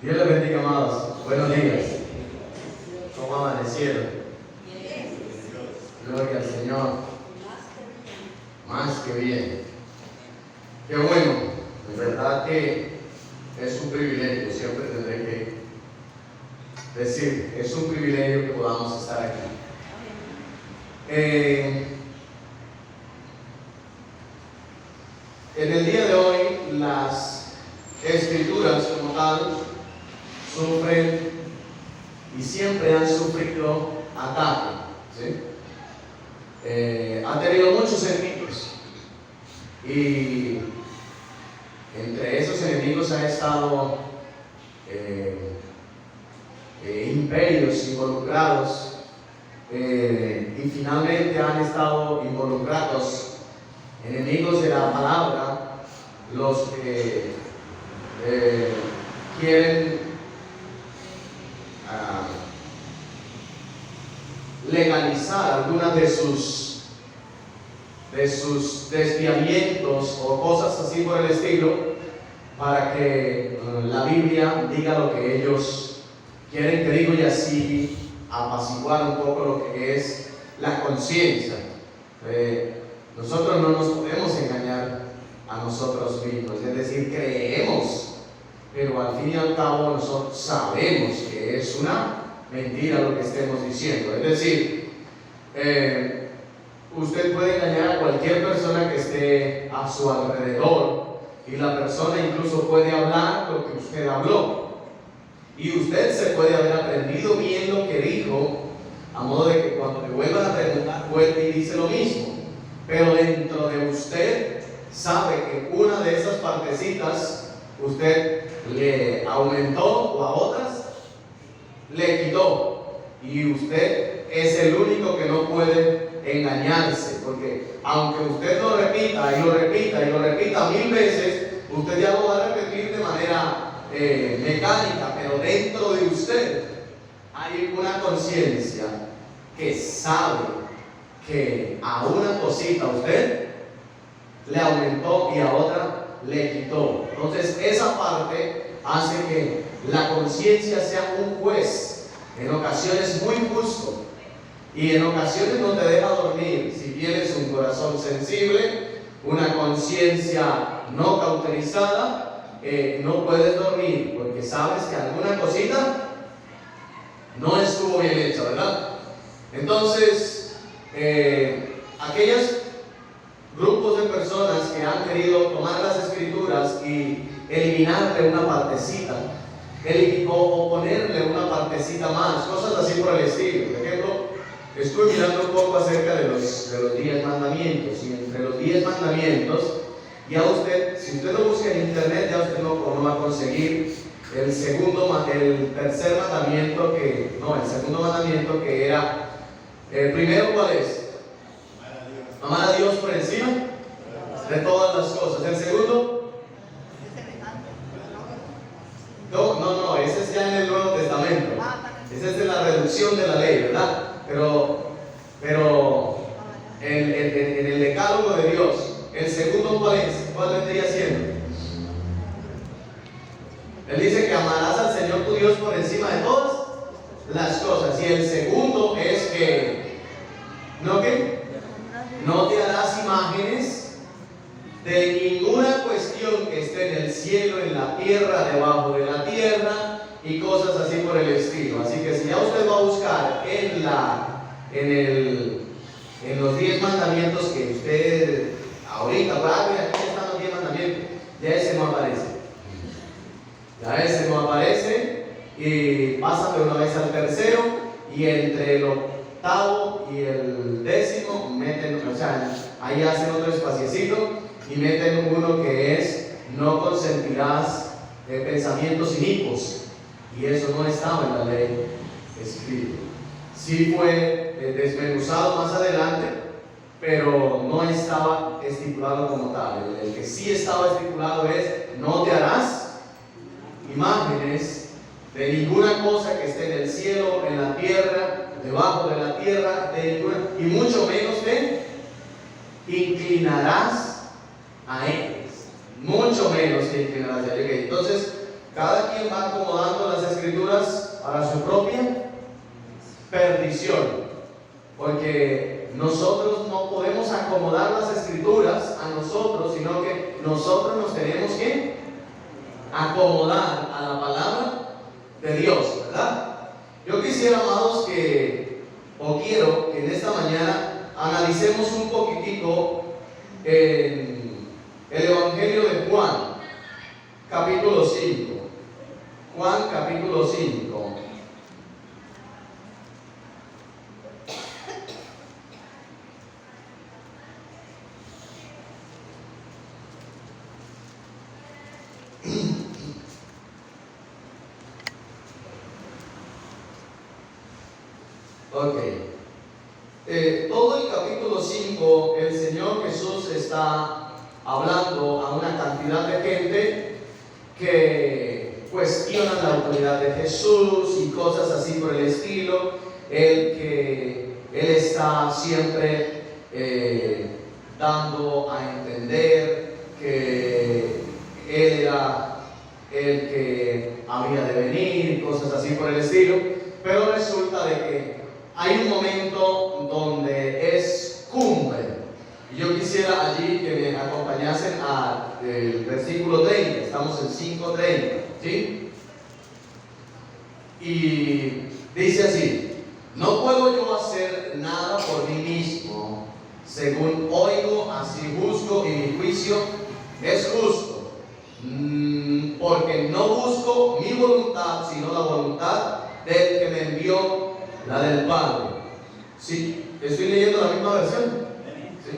Dios les bendiga, amados. Buenos días. ¿Cómo amanecieron? Gloria al Señor. Más que bien. Qué bueno. En verdad que es un privilegio. Siempre tendré que decir, es un privilegio que podamos estar aquí. En el día de hoy, las escrituras como tal sufren y siempre han sufrido ataque, ¿sí? Han tenido muchos enemigos y entre esos enemigos ha estado imperios involucrados y finalmente han estado involucrados enemigos de la palabra, los que quieren legalizar algunas de sus desviamientos o cosas así por el estilo, para que la Biblia diga lo que ellos quieren que diga y así apaciguar un poco lo que es la conciencia. Nosotros no nos podemos engañar a nosotros mismos, es decir, creemos, pero al fin y al cabo nosotros sabemos que es una mentira lo que estemos diciendo. Es decir, usted puede engañar a cualquier persona que esté a su alrededor y la persona incluso puede hablar lo que usted habló y usted se puede haber aprendido bien lo que dijo, a modo de que cuando le vuelvan a preguntar vuelve y dice lo mismo, pero dentro de usted sabe que una de esas partecitas usted le aumentó o a otras le quitó, y usted es el único que no puede engañarse, porque aunque usted lo repita y lo repita y lo repita 1000 veces, usted ya lo va a repetir de manera mecánica, pero dentro de usted hay una conciencia que sabe que a una cosita usted le aumentó y a otra le quitó. Entonces esa parte hace que la conciencia sea un juez, en ocasiones muy justo y en ocasiones no te deja dormir. Si tienes un corazón sensible, una conciencia no cauterizada, no puedes dormir porque sabes que alguna cosita no estuvo bien hecha, ¿verdad? Entonces, aquellos grupos de personas que han querido tomar las escrituras y eliminarle una partecita o ponerle una partecita más, cosas así por el estilo. Por ejemplo, estuve mirando un poco acerca de los 10 mandamientos, y entre los 10 mandamientos, ya usted, si usted lo busca en internet, ya usted no va a conseguir el tercer mandamiento el segundo mandamiento que era, el primero, ¿cuál es? Amar a Dios por encima de todas las cosas. El segundo, no, ese es ya en el Nuevo Testamento. Ese es de la reducción de la ley, ¿verdad? Pero en el decálogo de Dios, el segundo, ¿cuál es? ¿Cuál vendría siendo? Él dice que amarás al Señor tu Dios por encima de todas las cosas. Y el segundo es que no te harás imágenes de ninguna cuestión que esté en el cielo, en la tierra, debajo de la tierra y cosas así por el estilo. Así que si ya usted va a buscar en los 10 mandamientos que usted ahorita va a ver, aquí están los 10 mandamientos, ya ese no aparece. Y pasa de una vez al tercero, y entre el octavo y el décimo meten, ahí hacen otro espaciecito y meten uno que es: no consentirás pensamientos inicuos, y eso no estaba en la ley escrito. Sí fue desmenuzado más adelante, pero no estaba estipulado como tal. El que sí estaba estipulado es: no te harás imágenes de ninguna cosa que esté en el cielo, en la tierra, debajo de la tierra, y mucho menos te inclinarás a ellos. Mucho menos te inclinarás a ellos. Entonces, cada quien va acomodando las escrituras para su propia perdición. Porque nosotros no podemos acomodar las escrituras a nosotros, sino que nosotros nos tenemos que acomodar a la palabra de Dios, ¿verdad? Yo quisiera, amados, quiero que en esta mañana analicemos un poquitico el Evangelio de Juan, capítulo 5. Juan, capítulo 5. Ok. Todo el capítulo 5, el Señor Jesús está hablando a una cantidad de gente que cuestiona la autoridad de Jesús y cosas así por el estilo. Él está siempre dando a entender que Él era el que había de venir, cosas así por el estilo. Pero resulta de que hay un momento donde es cumbre. Y yo quisiera allí que me acompañasen al versículo 30. Estamos en 5:30, ¿sí? Y dice así: no puedo yo hacer nada por mí mismo. Según oigo, así juzgo, y mi juicio es justo. Porque no busco mi voluntad, sino la voluntad del que me envió, la del Padre. ¿Sí? ¿Estoy leyendo la misma versión? ¿Sí?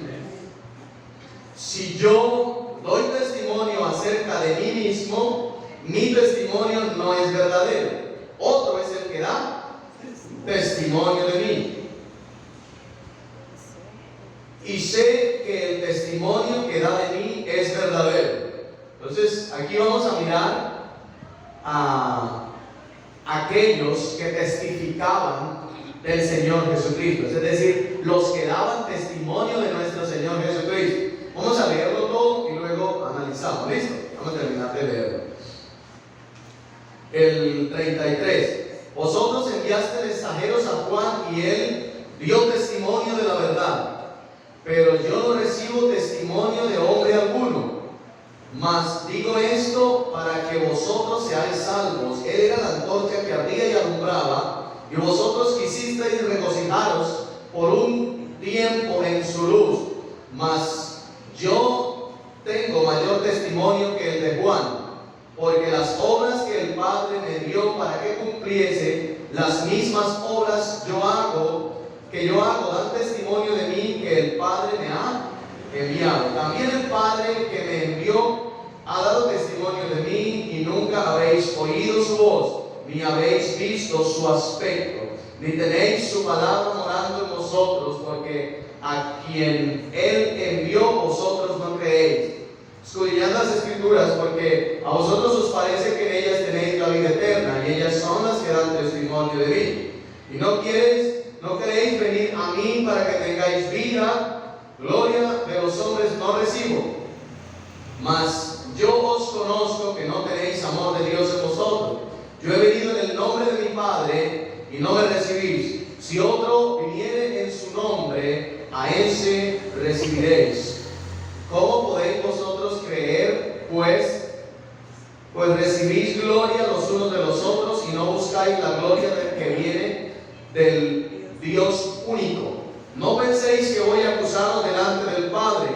Si yo doy testimonio acerca de mí mismo, mi testimonio no es verdadero. Otro es el que da testimonio de mí. Y sé que el testimonio que da de mí es verdadero. Entonces, aquí vamos a mirar a aquellos que testificaban del Señor Jesucristo, es decir, los que daban testimonio de nuestro Señor Jesucristo. Vamos a leerlo todo y luego analizamos. ¿Listo? Vamos a terminar de leerlo. El 33. Vosotros enviaste mensajeros a Juan y él dio testimonio de la verdad, pero yo no recibo testimonio de hombre alguno. Mas digo esto para que vosotros seáis salvos. Él era la antorcha que ardía y alumbraba, y vosotros quisisteis regocijaros por un tiempo en su luz. Mas yo tengo mayor testimonio que el de Juan, porque las obras que el Padre me dio para que cumpliese, las mismas obras que yo hago, dan testimonio de mí que el Padre me ha enviado. También el Padre que me envió ha dado testimonio de mí, y nunca habéis oído su voz, ni habéis visto su aspecto, ni tenéis su palabra morando en vosotros, porque a quien Él envió vosotros no creéis. Escudriñad las Escrituras, porque a vosotros os parece que en ellas tenéis la vida eterna, y ellas son las que dan testimonio de mí. Y no queréis venir a mí para que tengáis vida. Gloria de los hombres no recibo, mas yo os conozco que no tenéis amor de Dios en vosotros. Yo he venido en el nombre de mi Padre y no me recibís. Si otro viniere en su nombre, a ese recibiréis. ¿Cómo podéis vosotros creer, pues recibís gloria los unos de los otros y no buscáis la gloria del que viene del Dios único? No penséis que voy a acusaros delante del Padre.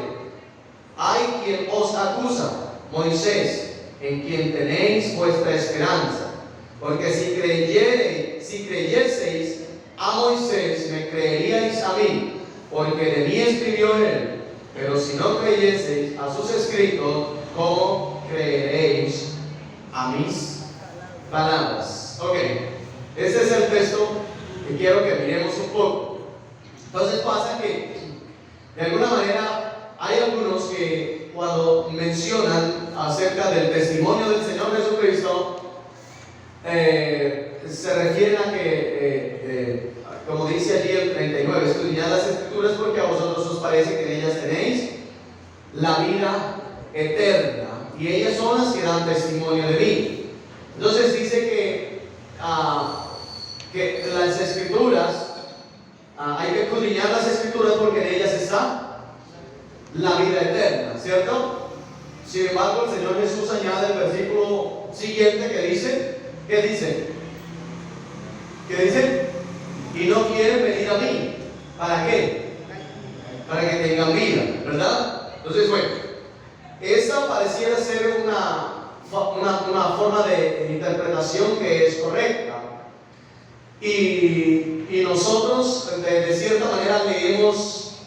Hay quien os acusa, Moisés, en quien tenéis vuestra esperanza. Porque si creyeseis a Moisés, me creeríais a mí, porque de mí escribió él. Pero si no creyeseis a sus escritos, ¿cómo creeréis a mis palabras? Ok, este es el texto que quiero que miremos un poco. Entonces pasa que, de alguna manera, hay algunos que cuando mencionan acerca del testimonio del Señor Jesucristo, se refieren a que, como dice allí el 39, escudriñad las Escrituras porque a vosotros os parece que en ellas tenéis la vida eterna, y ellas son las que dan testimonio de mí. Entonces dice que las escrituras, hay que escudriñar las escrituras porque en ellas está la vida eterna, ¿cierto? Sin embargo, el Señor Jesús añade el versículo siguiente que dice, ¿qué dice? ¿Qué dice? Y no quieren venir a mí. ¿Para qué? Para que tengan vida, ¿verdad? Entonces, bueno, esta pareciera ser una forma de interpretación que es correcta. Y nosotros, de cierta manera, le hemos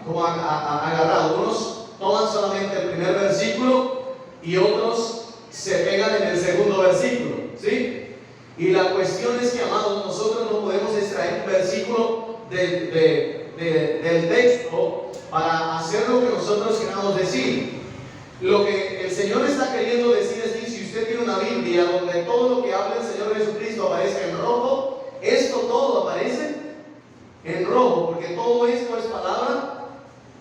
agarrado. Unos toman solamente el primer versículo y otros se pegan en el segundo versículo, ¿sí? Y la cuestión es que, amados, nosotros no podemos extraer un versículo del texto para hacer lo que nosotros queramos decir. Lo que el Señor está queriendo decir es que si usted tiene una Biblia donde todo lo que habla el Señor Jesucristo aparece en rojo, esto todo aparece en rojo, porque todo esto es palabra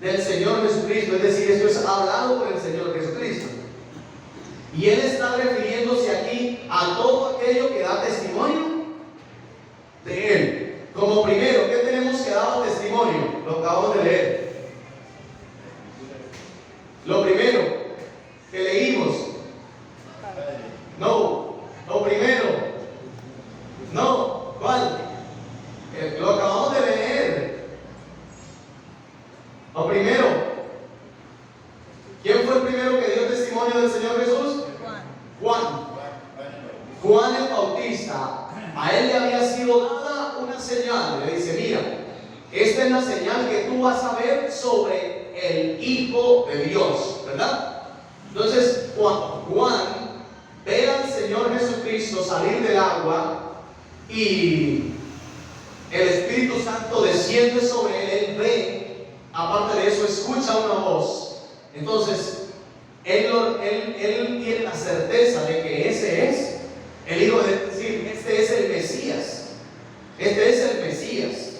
del Señor Jesucristo, es decir, esto es hablado por el Señor Jesucristo. Y Él está refiriéndose aquí a todo aquello que da testimonio de Él. Como primero, ¿qué tenemos que dar testimonio? Lo acabamos de leer. Lo primero que leímos. No, lo primero. No, ¿cuál? Lo acabamos de leer. Lo primero. ¿Quién fue el primero que dio testimonio del Señor Jesús? Juan. Juan el Bautista. A él le había sido dada una señal. Le dice, mira, esta es la señal que tú vas a ver sobre el Hijo de Dios, ¿verdad? Entonces, cuando Juan ve al Señor Jesucristo salir del agua y el Espíritu Santo desciende sobre él, él ve, aparte de eso, escucha una voz. Entonces, él tiene la certeza de que ese es el Hijo de Dios, es decir, este es el Mesías. Este es el Mesías.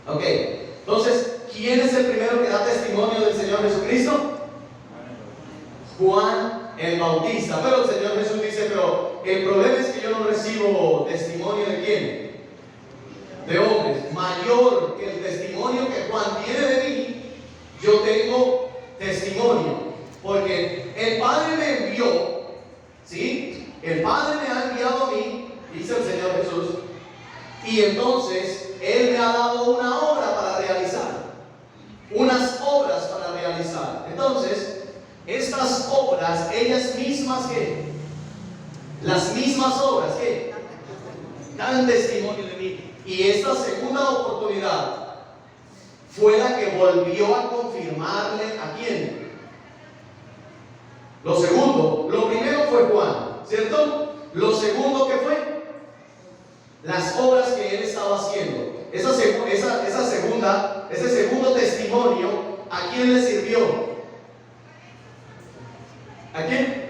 Ok, entonces, ¿quién es el primero que da testimonio del Señor Jesucristo? Juan el Bautista. Pero el Señor Jesús dice, pero el problema es que yo no recibo testimonio de quién? De hombres. Mayor que el testimonio que Juan tiene de mí, yo tengo testimonio. Porque el Padre me envió, ¿sí? El Padre me ha enviado a mí, dice el Señor Jesús, y entonces Él me ha dado una obra para realizar, unas obras para realizar. Entonces, estas obras, ellas mismas, ¿qué? Las mismas obras, ¿qué? Dan testimonio de mí. Y esta segunda oportunidad fue la que volvió a confirmarle ¿a quién? Lo segundo, lo primero fue Juan, ¿cierto? Lo segundo que fue las obras que él estaba haciendo. Ese segundo testimonio, ¿a quién le sirvió? ¿A quién?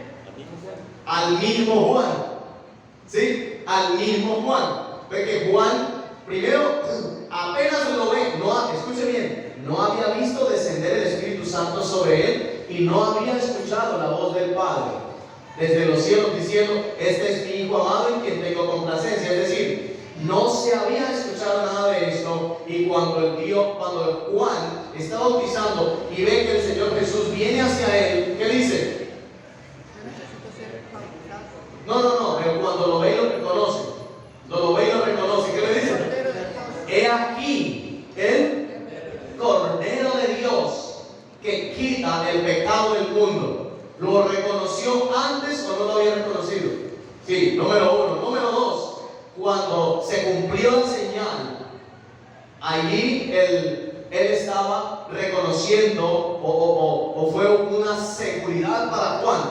Al mismo Juan. ¿Sí? Al mismo Juan. Ve que Juan, primero, apenas lo ve, escuche bien, no había visto descender el Espíritu Santo sobre él y no había escuchado la voz del Padre desde los cielos diciendo, este es mi Hijo amado en quien tengo complacencia. Es decir, no se había escuchado nada de esto. Y cuando Juan está bautizando y ve que el Señor Jesús viene hacia él, ¿qué dice? No, pero cuando lo ve y lo reconoce. ¿Qué le dice? He aquí el Cordero de Dios que quita el pecado del mundo. ¿Lo reconoció antes o no lo había reconocido? Sí, número uno. Número dos, cuando se cumplió la señal, allí él estaba reconociendo o fue una seguridad para Juan.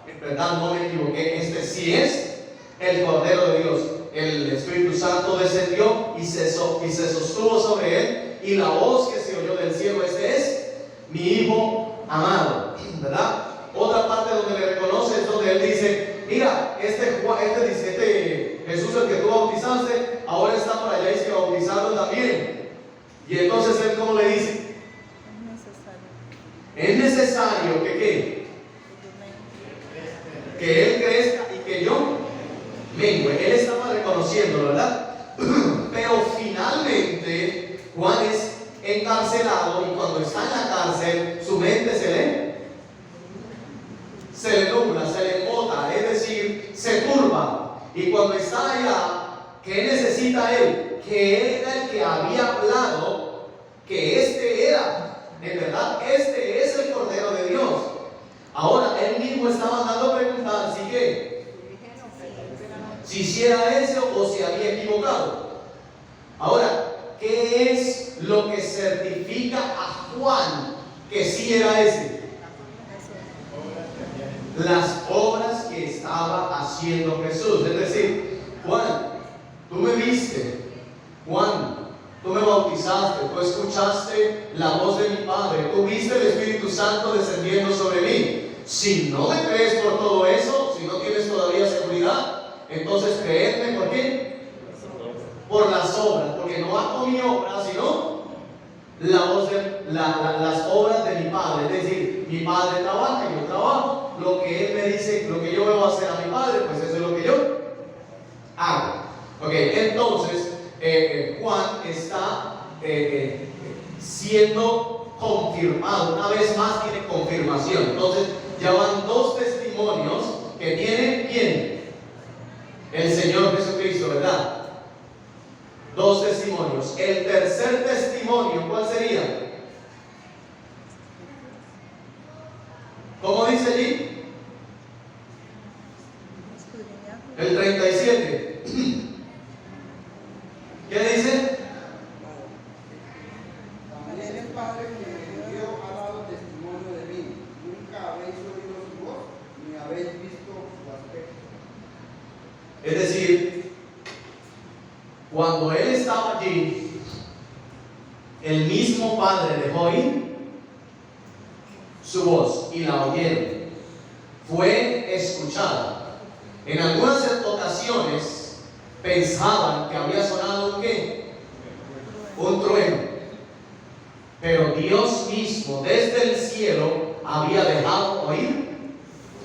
En verdad no me equivoqué, este sí es el Cordero de Dios. El Espíritu Santo descendió y se sostuvo sobre él, y la voz que se oyó del cielo, este es mi Hijo amado, ¿verdad? Otra parte donde le reconoce es donde él dice, mira, este Jesús el que tú bautizaste, ahora está por allá y se bautizando también. Y entonces él, ¿cómo le dice? Es necesario que ¿qué? Que él crezca y que yo mengue. Él estaba reconociéndolo, ¿verdad? Pero finalmente Juan es encarcelado, y cuando está en la cárcel su mente se le nubla, se le embota, es decir, se turba. Y cuando está allá, ¿qué necesita él? Que él era el que había hablado, que este era, en verdad, este es el Cordero de Dios. Ahora él mismo estaba mandando a preguntar, ¿sí qué? Si hiciera ese o se había equivocado. Ahora, ¿qué es lo que certifica a Juan que sí era ese? Las obras que estaba haciendo Jesús. Es decir, Juan, tú me viste. Juan, tú me bautizaste. Tú escuchaste la voz de mi Padre. Tú viste el Espíritu Santo descendiendo sobre mí. Si no me crees por todo eso, si no tienes todavía seguridad, entonces creedme, ¿por qué? Por las obras, porque no hago mi obra, sino la voz de las obras de mi Padre. Es decir, mi Padre trabaja, yo trabajo, lo que Él me dice, lo que yo veo hacer a mi Padre, pues eso es lo que yo hago. Ok, entonces Juan está siendo confirmado, una vez más tiene confirmación. Entonces ya van dos testimonios que tiene ¿quién? El Señor Jesucristo, ¿verdad? Dos testimonios. El tercer testimonio, ¿cuál sería? ¿Cómo dice allí? El 37. ¿Qué dice? También el Padre que me envió ha dado testimonio de mí. Nunca habéis oído su voz, ni habéis visto su aspecto. Es decir, cuando Él estaba allí, el mismo Padre dejó ir su voz y la oyeron. Fue escuchada. En algunas ocasiones pensaban que había sonado un ¿qué? Un trueno. Pero Dios mismo desde el cielo había dejado oír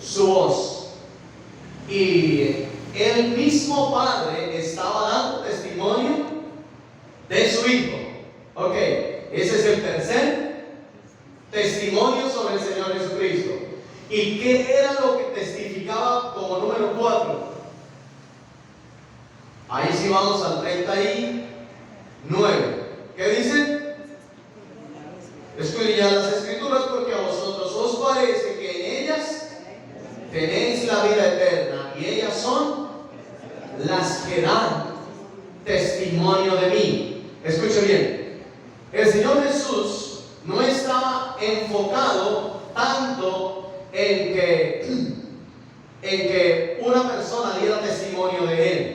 su voz. Y el mismo Padre estaba dando testimonio de su Hijo. Ok, ese es el tercer testimonio sobre el Señor Jesucristo. ¿Y qué era lo que testificaba como número 4? Ahí sí vamos al 39. ¿Qué dice? Escudriñad las Escrituras, porque a vosotros os parece que en ellas tenéis la vida eterna, y ellas son las que dan testimonio de mí. Escuche bien, el Señor Jesús no estaba enfocado tanto en que una persona diera testimonio de Él.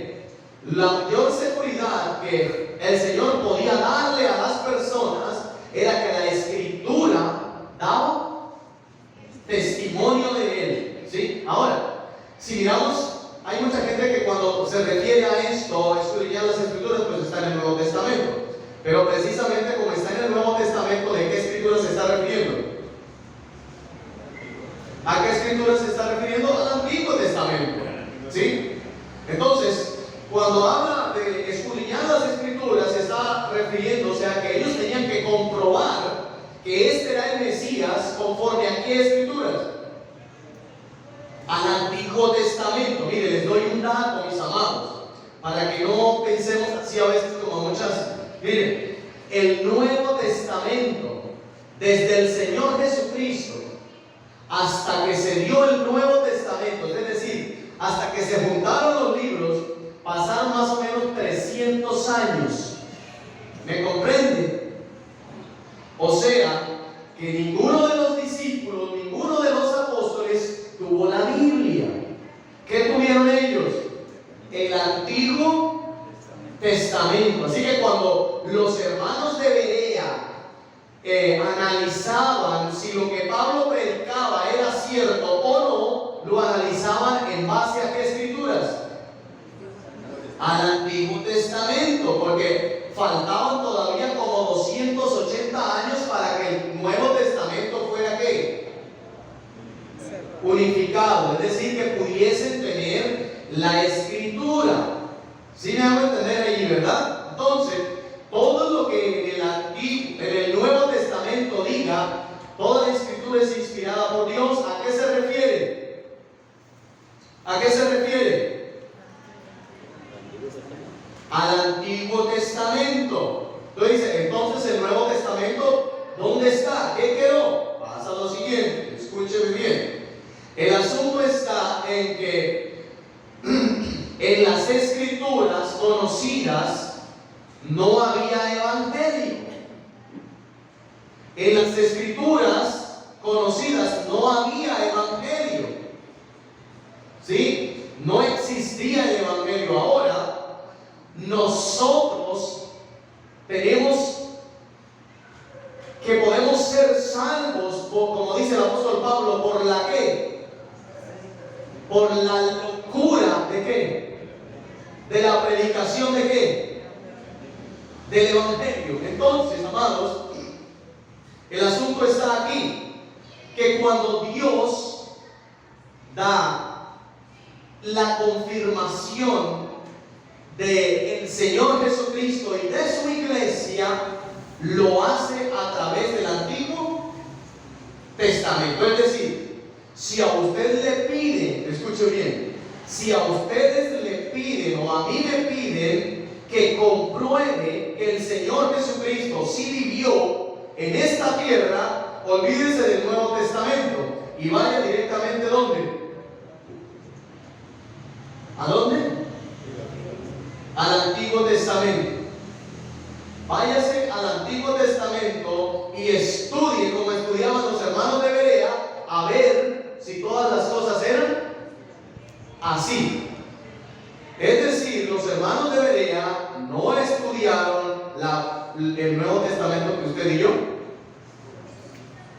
La mayor seguridad que el Señor podía darle a las personas era que la Escritura daba testimonio de Él. ¿Sí? Ahora, si miramos, hay mucha gente que cuando se refiere a esto, escudriñar las Escrituras, pues está en el Nuevo Testamento. Pero precisamente como está en el Nuevo Testamento, ¿de qué Escritura se está refiriendo? ¿A qué Escritura se está refiriendo? Al Antiguo Testamento. ¿Sí? Entonces, cuando habla de escudriñar las Escrituras, se está refiriéndose a que ellos tenían que comprobar que este era el Mesías conforme a qué Escrituras. Al Antiguo Testamento. Mire, les doy un dato, mis amados, para que no pensemos así a veces como muchas. Mire, el Nuevo Testamento, desde el Señor Jesucristo hasta que se dio el Nuevo Testamento, es decir, hasta que se juntaron los libros, pasaron más o menos 300 años. ¿Me comprende? O sea, que ninguno de los discípulos, ninguno de los apóstoles tuvo la Biblia. ¿Qué tuvieron ellos? El Antiguo Testamento. Así que cuando los hermanos de Berea analizaban si lo que Pablo predicaba era cierto o no, lo analizaban en base a qué Escrituras. Al Antiguo Testamento, porque faltaban todavía como 280 años para que el Nuevo Testamento fuera ¿qué? Unificado, es decir, que pudiesen tener la escritura. ¿Sí me hago entender ahí, verdad? Entonces, todo lo que en el Nuevo Testamento diga, toda la escritura es inspirada por Dios. ¿A qué se refiere? ¿A qué se refiere? Al Antiguo Testamento. Entonces el Nuevo Testamento, ¿dónde está? ¿Qué quedó? Pasa lo siguiente, escúcheme bien. El asunto está en que en las escrituras conocidas no había evangelio. En las escrituras conocidas no había evangelio. ¿Sí? No existía el evangelio. Ahora, nosotros tenemos que podemos ser salvos, como dice el apóstol Pablo, ¿por la qué? Por la locura ¿de qué? De la predicación ¿de qué? Del evangelio. Entonces, amados, el asunto está aquí, que cuando Dios da la confirmación del Señor Jesucristo y de su iglesia, lo hace a través del Antiguo Testamento. Es decir, si a usted le piden, escuche bien, si a ustedes le piden o a mí me piden que compruebe que el Señor Jesucristo sí vivió en esta tierra, olvídese del Nuevo Testamento y vaya directamente ¿dónde? ¿A dónde? Al Antiguo Testamento. Váyase al Antiguo Testamento y estudie como estudiaban los hermanos de Berea, a ver si todas las cosas eran así. Es decir, los hermanos de Berea no estudiaron el Nuevo Testamento que usted y yo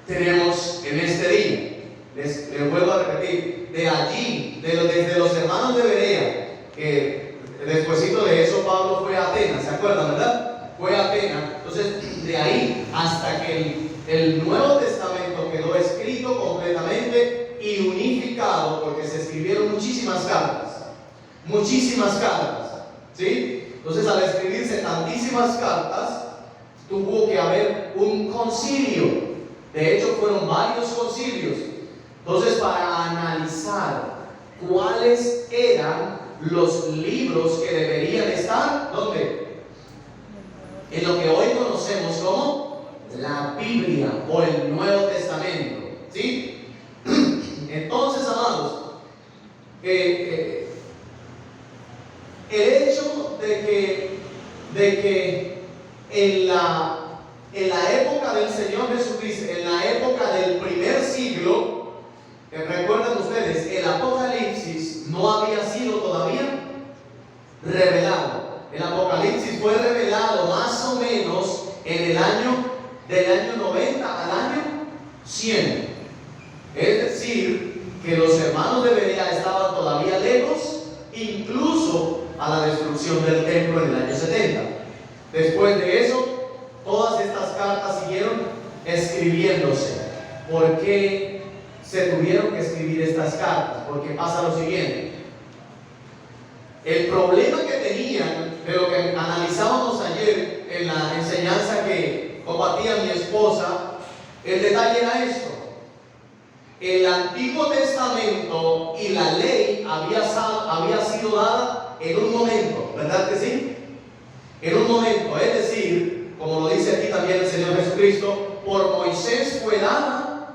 tenemos en este día. Les vuelvo a repetir, de allí, desde los hermanos de Berea, que despuesito de eso Pablo fue a Atenas, ¿se acuerdan, verdad? Fue a Atenas. Entonces, de ahí hasta que el Nuevo Testamento quedó escrito completamente y unificado, porque se escribieron muchísimas cartas, ¿sí? Entonces, al escribirse tantísimas cartas, tuvo que haber un concilio. De hecho, fueron varios concilios. Entonces, para analizar cuáles eran los libros que deberían estar, ¿dónde? En lo que hoy conocemos como la Biblia o el Nuevo Testamento, ¿sí? Entonces, amados, el hecho de que en la época del Señor Jesucristo, en la época del primer siglo, recuerdan ustedes, el Apocalipsis no había sido todavía revelado. El Apocalipsis fue revelado más o menos en del año 90 al año 100. Es decir, que los hermanos de Berea estaban todavía lejos, incluso a la destrucción del templo en el año 70. Después de eso, todas estas cartas siguieron escribiéndose. ¿Por qué se tuvieron que escribir estas cartas? Porque pasa lo siguiente. El problema que tenían, de lo que analizábamos ayer en la enseñanza que compartía mi esposa, el detalle era esto. El Antiguo Testamento y la ley había sido dada en un momento, ¿verdad que sí? En un momento, es decir, como lo dice aquí también el Señor Jesucristo, por Moisés fue dada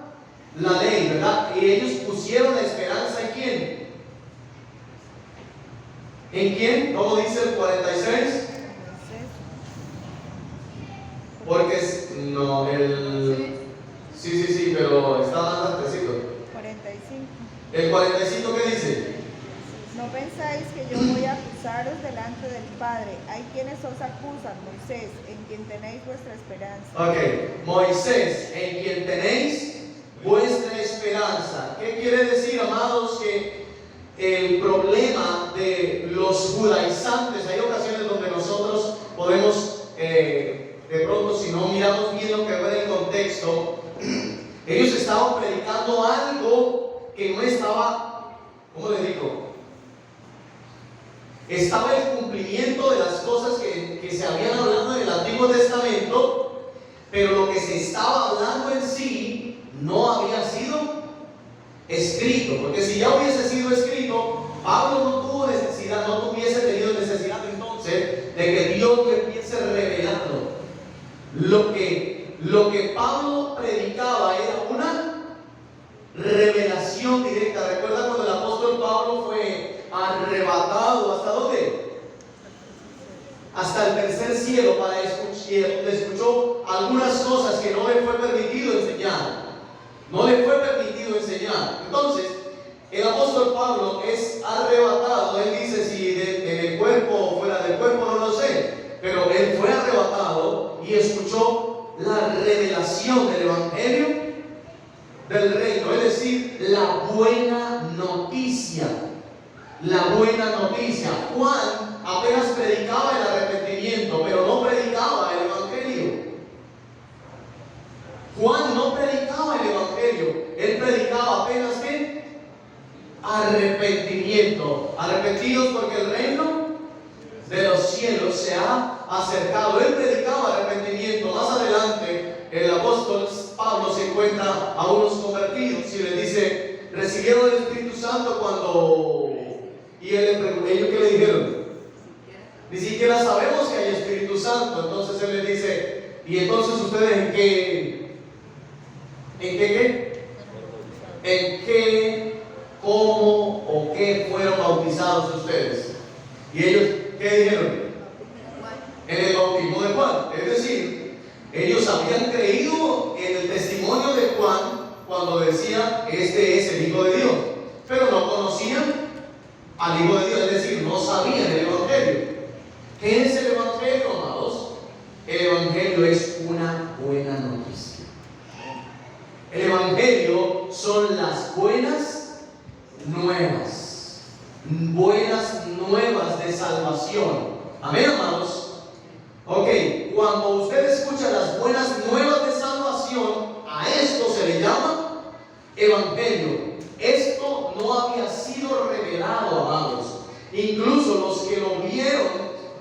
la ley, ¿verdad? Y ellos pusieron la esperanza en ¿quién? ¿En quién? ¿Cómo dice el 46? Porque no, sí, pero está más antecito. 45. ¿El 45 qué dice? No pensáis que yo voy a acusaros delante del Padre. Hay quienes os acusan, Moisés, en quien tenéis vuestra esperanza. Ok, Moisés, en quien tenéis vuestra esperanza. ¿Qué quiere decir, amados? Que el problema de los judaizantes, hay ocasiones donde nosotros podemos, de pronto, si no miramos bien lo que va en el contexto, ellos estaban predicando algo que no estaba, ¿cómo les digo? estaba el cumplimiento de las cosas que se habían hablado en el Antiguo Testamento, pero lo que se estaba hablando en sí no había sido escrito, porque si ya hubiese sido escrito, Pablo no tuvo necesidad, no tuviese tenido necesidad entonces de que Dios le empiece revelando. Lo que Pablo predicaba era una revelación directa. ¿Recuerda cuando el apóstol Pablo fue arrebatado? ¿Hasta dónde? Hasta el tercer cielo, para escuchar, donde escuchó algunas cosas que no le fue permitido enseñar. No le fue permitido enseñar. Entonces, el apóstol Pablo es arrebatado. Él dice si en el cuerpo o fuera del cuerpo, no lo sé, pero él fue arrebatado y escuchó la revelación del evangelio del reino, es decir, la buena noticia. La buena noticia. Juan apenas predicaba el arrepentimiento, pero no predicaba el evangelio. Juan no predicaba el evangelio, él predicaba apenas ¿qué? Arrepentimiento. Arrepentidos porque el reino de los cielos se ha acercado. Él predicaba arrepentimiento. Más adelante el apóstol Pablo se encuentra a unos convertidos y les dice: recibieron el Espíritu Santo cuando... Y él le preguntó, ¿ellos qué le dijeron? Ni siquiera sabemos que hay Espíritu Santo. Entonces él les dice: ¿y entonces ustedes en qué? ¿En qué, cómo o qué fueron bautizados ustedes? Y ellos, ¿qué dijeron? En el bautismo de Juan. Es decir, ellos habían creído en el testimonio de Juan cuando decía: este es el Hijo de Dios, pero no conocían al Hijo de Dios, es decir, no sabían el Evangelio. ¿Qué es el Evangelio, amados? El Evangelio es una buena noticia. El Evangelio son las buenas nuevas. Buenas nuevas de salvación. Amén, amados. Ok, cuando usted escucha las buenas nuevas de salvación, a esto se le llama Evangelio. Esto no había sido revelado, amados. Incluso los que lo vieron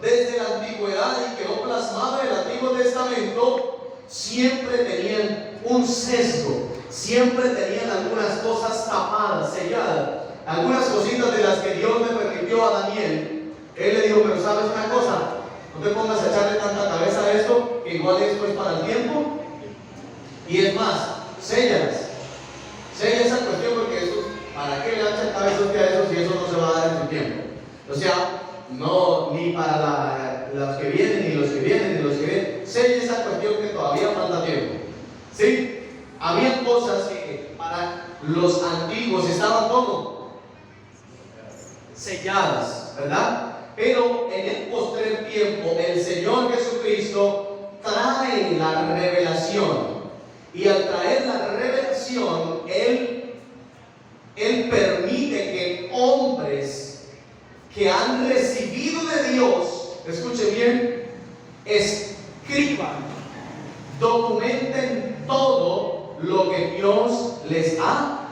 desde la antigüedad y quedó plasmado en el Antiguo Testamento, siempre tenían un sesgo, siempre tenían algunas cosas tapadas, selladas, algunas cositas de las que Dios le permitió a Daniel. Él le dijo: pero sabes una cosa, no te pongas a echarle tanta cabeza a esto, que igual esto es para el tiempo. Y es más, séllalas. Sella esa cuestión, porque eso, ¿para qué le echan cabeza usted a eso si eso no se va a dar en su tiempo? O sea, no, ni para los que vienen, ni los que vienen, ni los que vienen. Sella esa cuestión, que todavía falta tiempo. ¿Sí? Había cosas que para los antiguos estaban como selladas, ¿verdad? Pero en el postrer tiempo, el Señor Jesucristo trae la revelación. Y al traer la revelación, Él permite que hombres que han recibido de Dios, escuchen bien, escriban, documenten todo lo que Dios les ha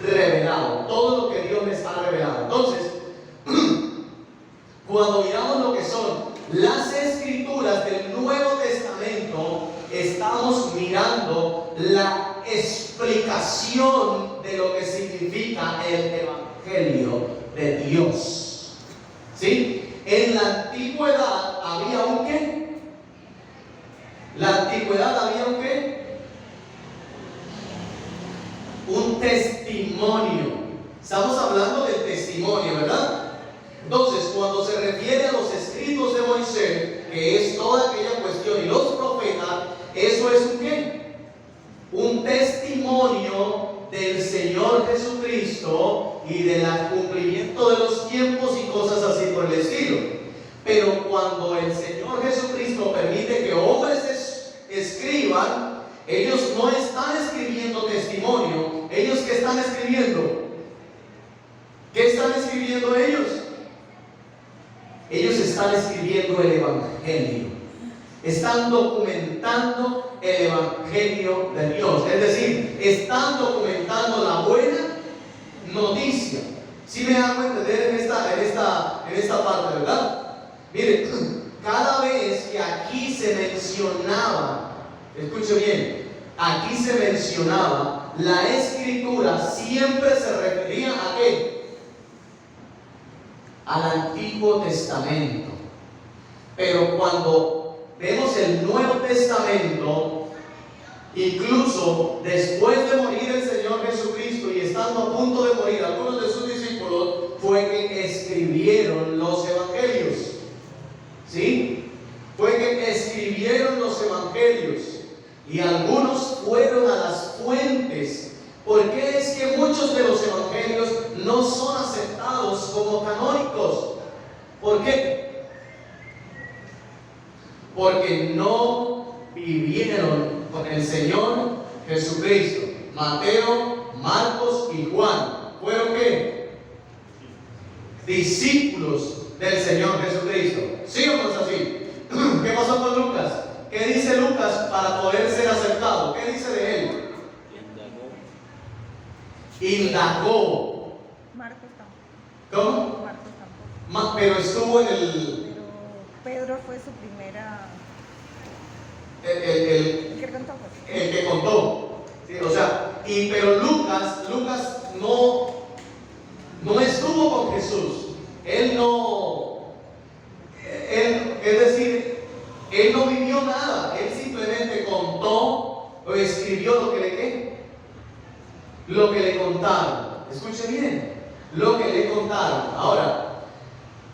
revelado. Todo lo que Dios les ha revelado. Entonces, cuando miramos lo que son las escrituras del Nuevo Testamento, estamos mirando la explicación de lo que significa el Evangelio de Dios. ¿Sí? En la antigüedad había un ¿qué? La antigüedad había un ¿qué? Un testimonio. Estamos hablando del testimonio, ¿verdad? Entonces, cuando se refiere a los escritos de Moisés, que es toda aquella cuestión, y los profetas, eso es un ¿qué? Un testimonio del Señor Jesucristo y del cumplimiento de los tiempos y cosas así por el estilo. Pero cuando el Señor Jesucristo permite que hombres escriban, ellos no están escribiendo testimonio. ¿Ellos qué están escribiendo? ¿Qué están escribiendo ellos? Ellos están escribiendo el Evangelio. Están documentando el Evangelio de Dios. Es decir, están documentando la buena noticia. Sí me hago entender en esta parte, ¿verdad? Mire, cada vez que aquí se mencionaba, escuche bien, aquí se mencionaba, la escritura siempre se refería a ¿qué? Al Antiguo Testamento. Pero cuando vemos el Nuevo Testamento, incluso después de morir el Señor Jesucristo y estando a punto de morir, algunos de sus discípulos fue que escribieron los evangelios. ¿Sí? Fue que escribieron los evangelios y algunos fueron a las fuentes. ¿Por qué es que muchos de los evangelios no son aceptados como canónicos? ¿Por qué? Porque no vivieron con el Señor Jesucristo. Mateo, Marcos y Juan fueron ¿qué? Discípulos del Señor Jesucristo. ¿Sí o no es así? ¿Qué pasó con Lucas? ¿Qué dice Lucas para poder ser aceptado? ¿Qué dice de él? Indagó. Marcos tampoco. ¿Cómo? Marcos tampoco. Pero estuvo en el... Pero Pedro fue su primera... El ¿Qué contó? Pues? que contó. Sí, o sea, pero Lucas no estuvo con Jesús. Él no vivió nada. Él simplemente contó o escribió lo que le contaron. Escuche bien, lo que le contaron. Ahora,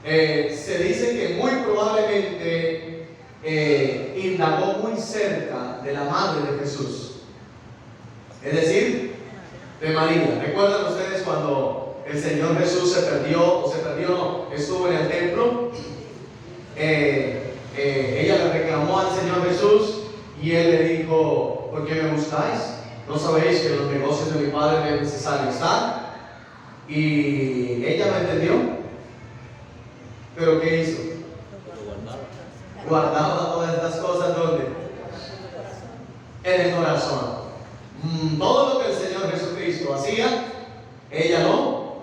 se dice que muy probablemente indagó muy cerca de la madre de Jesús, es decir, de María. ¿Recuerdan ustedes cuando el Señor Jesús estuvo en el templo? Ella le reclamó al Señor Jesús y él le dijo: ¿por qué me buscáis? ¿No sabéis que los negocios de mi padre me es necesario estar? Y ella no entendió. ¿Pero qué hizo? Guardaba todas estas cosas, ¿dónde? En el corazón. Todo lo que el Señor Jesucristo hacía, ella lo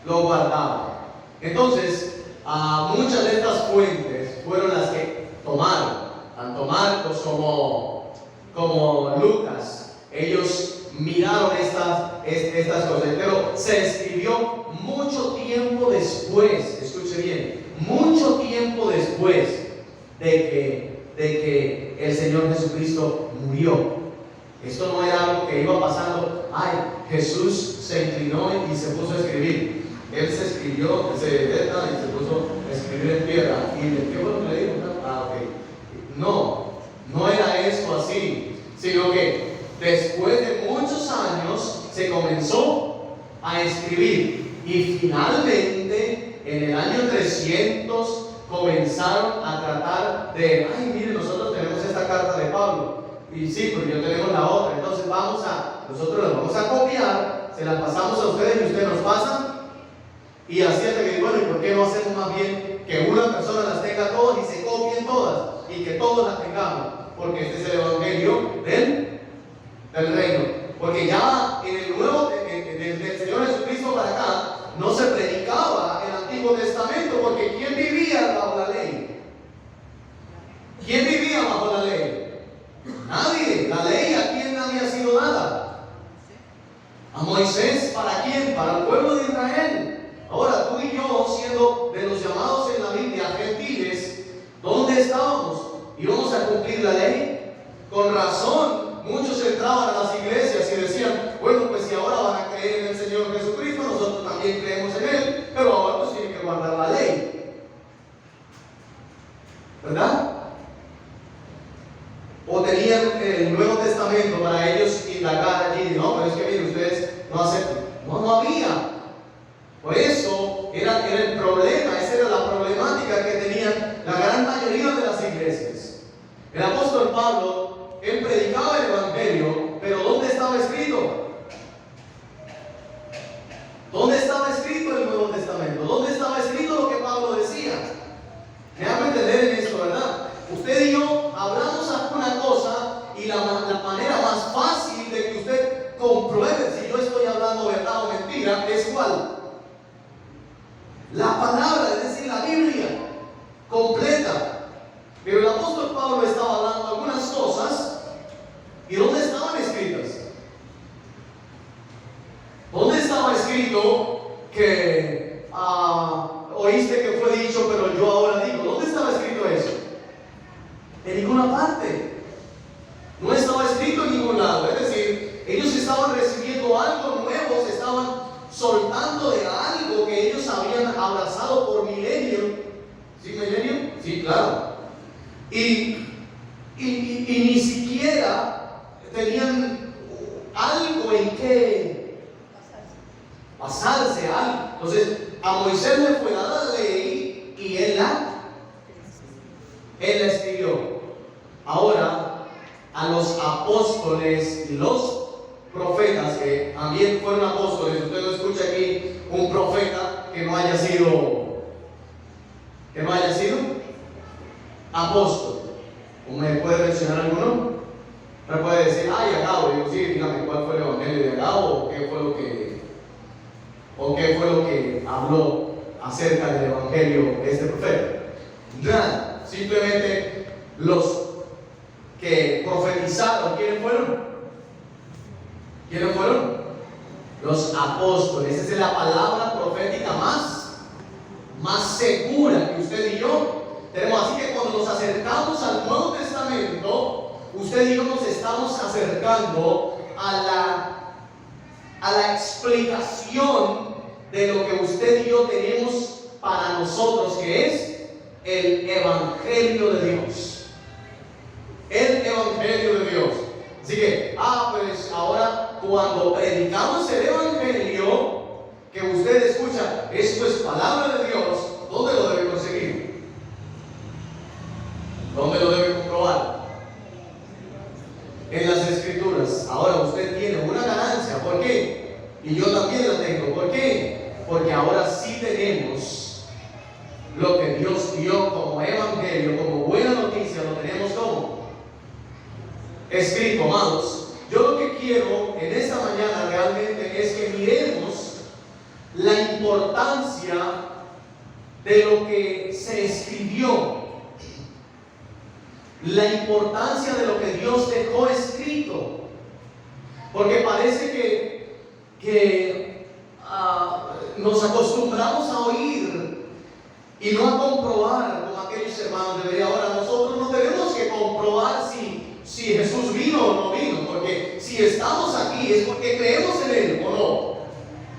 guardaba. Entonces, muchas de estas fuentes fueron las que tomaron, tanto Marcos como Lucas. Ellos miraron estas cosas, pero se escribió mucho tiempo después. Escuche bien, mucho tiempo después de que el Señor Jesucristo murió. Esto no era algo que iba pasando. Jesús se inclinó y se puso a escribir. Él se escribió, y se puso a escribir en tierra. ¿Y qué fue lo que le dijo? No era esto así, sino que después de muchos años se comenzó a escribir y finalmente en el año 300 comenzaron a tratar de, miren, nosotros tenemos esta carta de Pablo y sí, pero yo tenemos la otra, entonces nosotros la vamos a copiar, se la pasamos a ustedes y ustedes nos pasan. Y así hasta que, bueno, ¿y por qué no hacemos más bien que una persona las tenga todas y se copien todas y que todos las tengamos? Porque este es el evangelio del reino. Porque ya en el nuevo, del Señor Jesucristo para acá, no se predicaba el Antiguo Testamento, porque ¿quién vivía bajo la ley? ¿Quién vivía bajo la ley? Nadie. La ley a quién no había sido dada. A Moisés. ¿Para quién? Para el pueblo de Israel. Ahora tú y yo, siendo de los llamados en la Biblia gentiles, ¿dónde estábamos? ¿Íbamos a cumplir la ley? Con razón, muchos entraban a las iglesias y decían: bueno, pues si ahora van a creer en el Señor Jesucristo, nosotros también creemos en Él, pero ahora pues tienen que guardar la ley, ¿verdad? O tenían el Nuevo Testamento para ellos indagar allí. No, pero es que miren, ustedes no aceptan. No había. Por eso era el problema, esa era la problemática que tenían la gran mayoría de las iglesias. El apóstol Pablo, él predicaba el evangelio, pero ¿dónde estaba escrito? ¿Dónde estaba escrito el Nuevo Testamento? ¿Dónde estaba escrito lo que Pablo decía? Me hago entender en esto, ¿verdad? Usted y yo hablamos alguna cosa y la manera más fácil de que usted compruebe si yo estoy hablando verdad o mentira es ¿cuál? claro. Y ni siquiera tenían algo en que basarse algo. Entonces, a Moisés le fue dada la ley y él la escribió. Ahora, a los apóstoles y los profetas, que también fueron apóstoles, usted no escucha aquí un profeta que no haya sido apóstol. ¿Me puede mencionar alguno? ¿Me puede decir, ay, Agabo? Digo, sí, dígame cuál fue el evangelio de Agabo, o qué fue lo que habló acerca del evangelio de este profeta. Nada, simplemente los que profetizaron, ¿quiénes fueron? ¿Quiénes fueron? Los apóstoles. Esa es la palabra profética más segura que usted y yo tenemos. Así que cuando nos acercamos al Nuevo Testamento, usted y yo nos estamos acercando a la explicación de lo que usted y yo tenemos para nosotros, que es el Evangelio de Dios. El Evangelio de Dios. Así que, pues ahora cuando predicamos el Evangelio que usted escucha, esto es palabra de Dios, ¿dónde lo debe conseguir? ¿Dónde lo debe comprobar? En las Escrituras. Ahora usted tiene una ganancia. ¿Por qué? Y yo también la tengo. ¿Por qué? Porque ahora sí tenemos lo que Dios dio como Evangelio, como buena noticia. Lo tenemos como escrito, amados. Yo lo que quiero en esta mañana realmente es que miremos la importancia de lo que se escribió, la importancia de lo que Dios dejó escrito, porque parece que nos acostumbramos a oír y no a comprobar, como aquellos hermanos deberían. Ahora nosotros no tenemos que comprobar si Jesús vino o no vino, porque si estamos aquí es porque creemos en Él o no.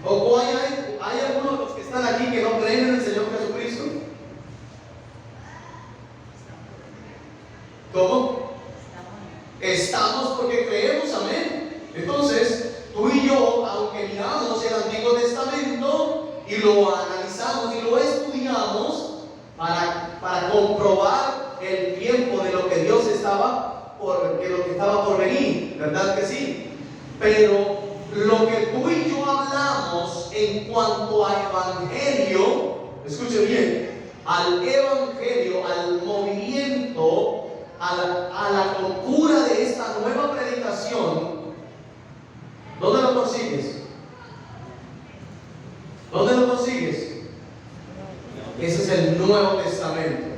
¿O hay algunos de los que están aquí que no creen en el Señor Jesucristo? ¿Cómo? Estamos porque creemos, amén. Entonces, tú y yo, aunque miramos el Antiguo Testamento y lo analizamos y lo estudiamos para comprobar el tiempo de lo que Dios estaba lo que estaba por venir, ¿verdad que sí? Pero lo que tú y yo hablamos en cuanto a evangelio, escuche bien, al evangelio, al movimiento, a la locura de esta nueva predicación, ¿dónde lo consigues? ¿Dónde lo consigues? Ese es el Nuevo Testamento.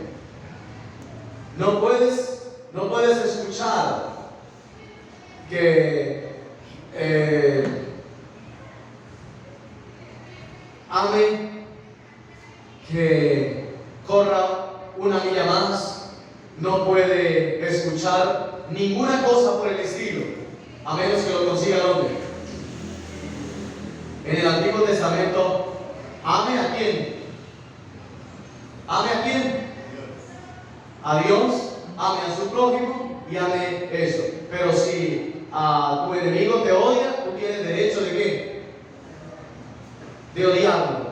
No puedes escuchar que ame, que corra una milla más. No puede escuchar ninguna cosa por el estilo, a menos que lo consiga el hombre. En el Antiguo Testamento, ame a quién. ¿Ame a quién? A Dios, ame a su prójimo y ame eso. Pero si a tu enemigo te odia, tú tienes derecho de ¿qué? De odiarlo.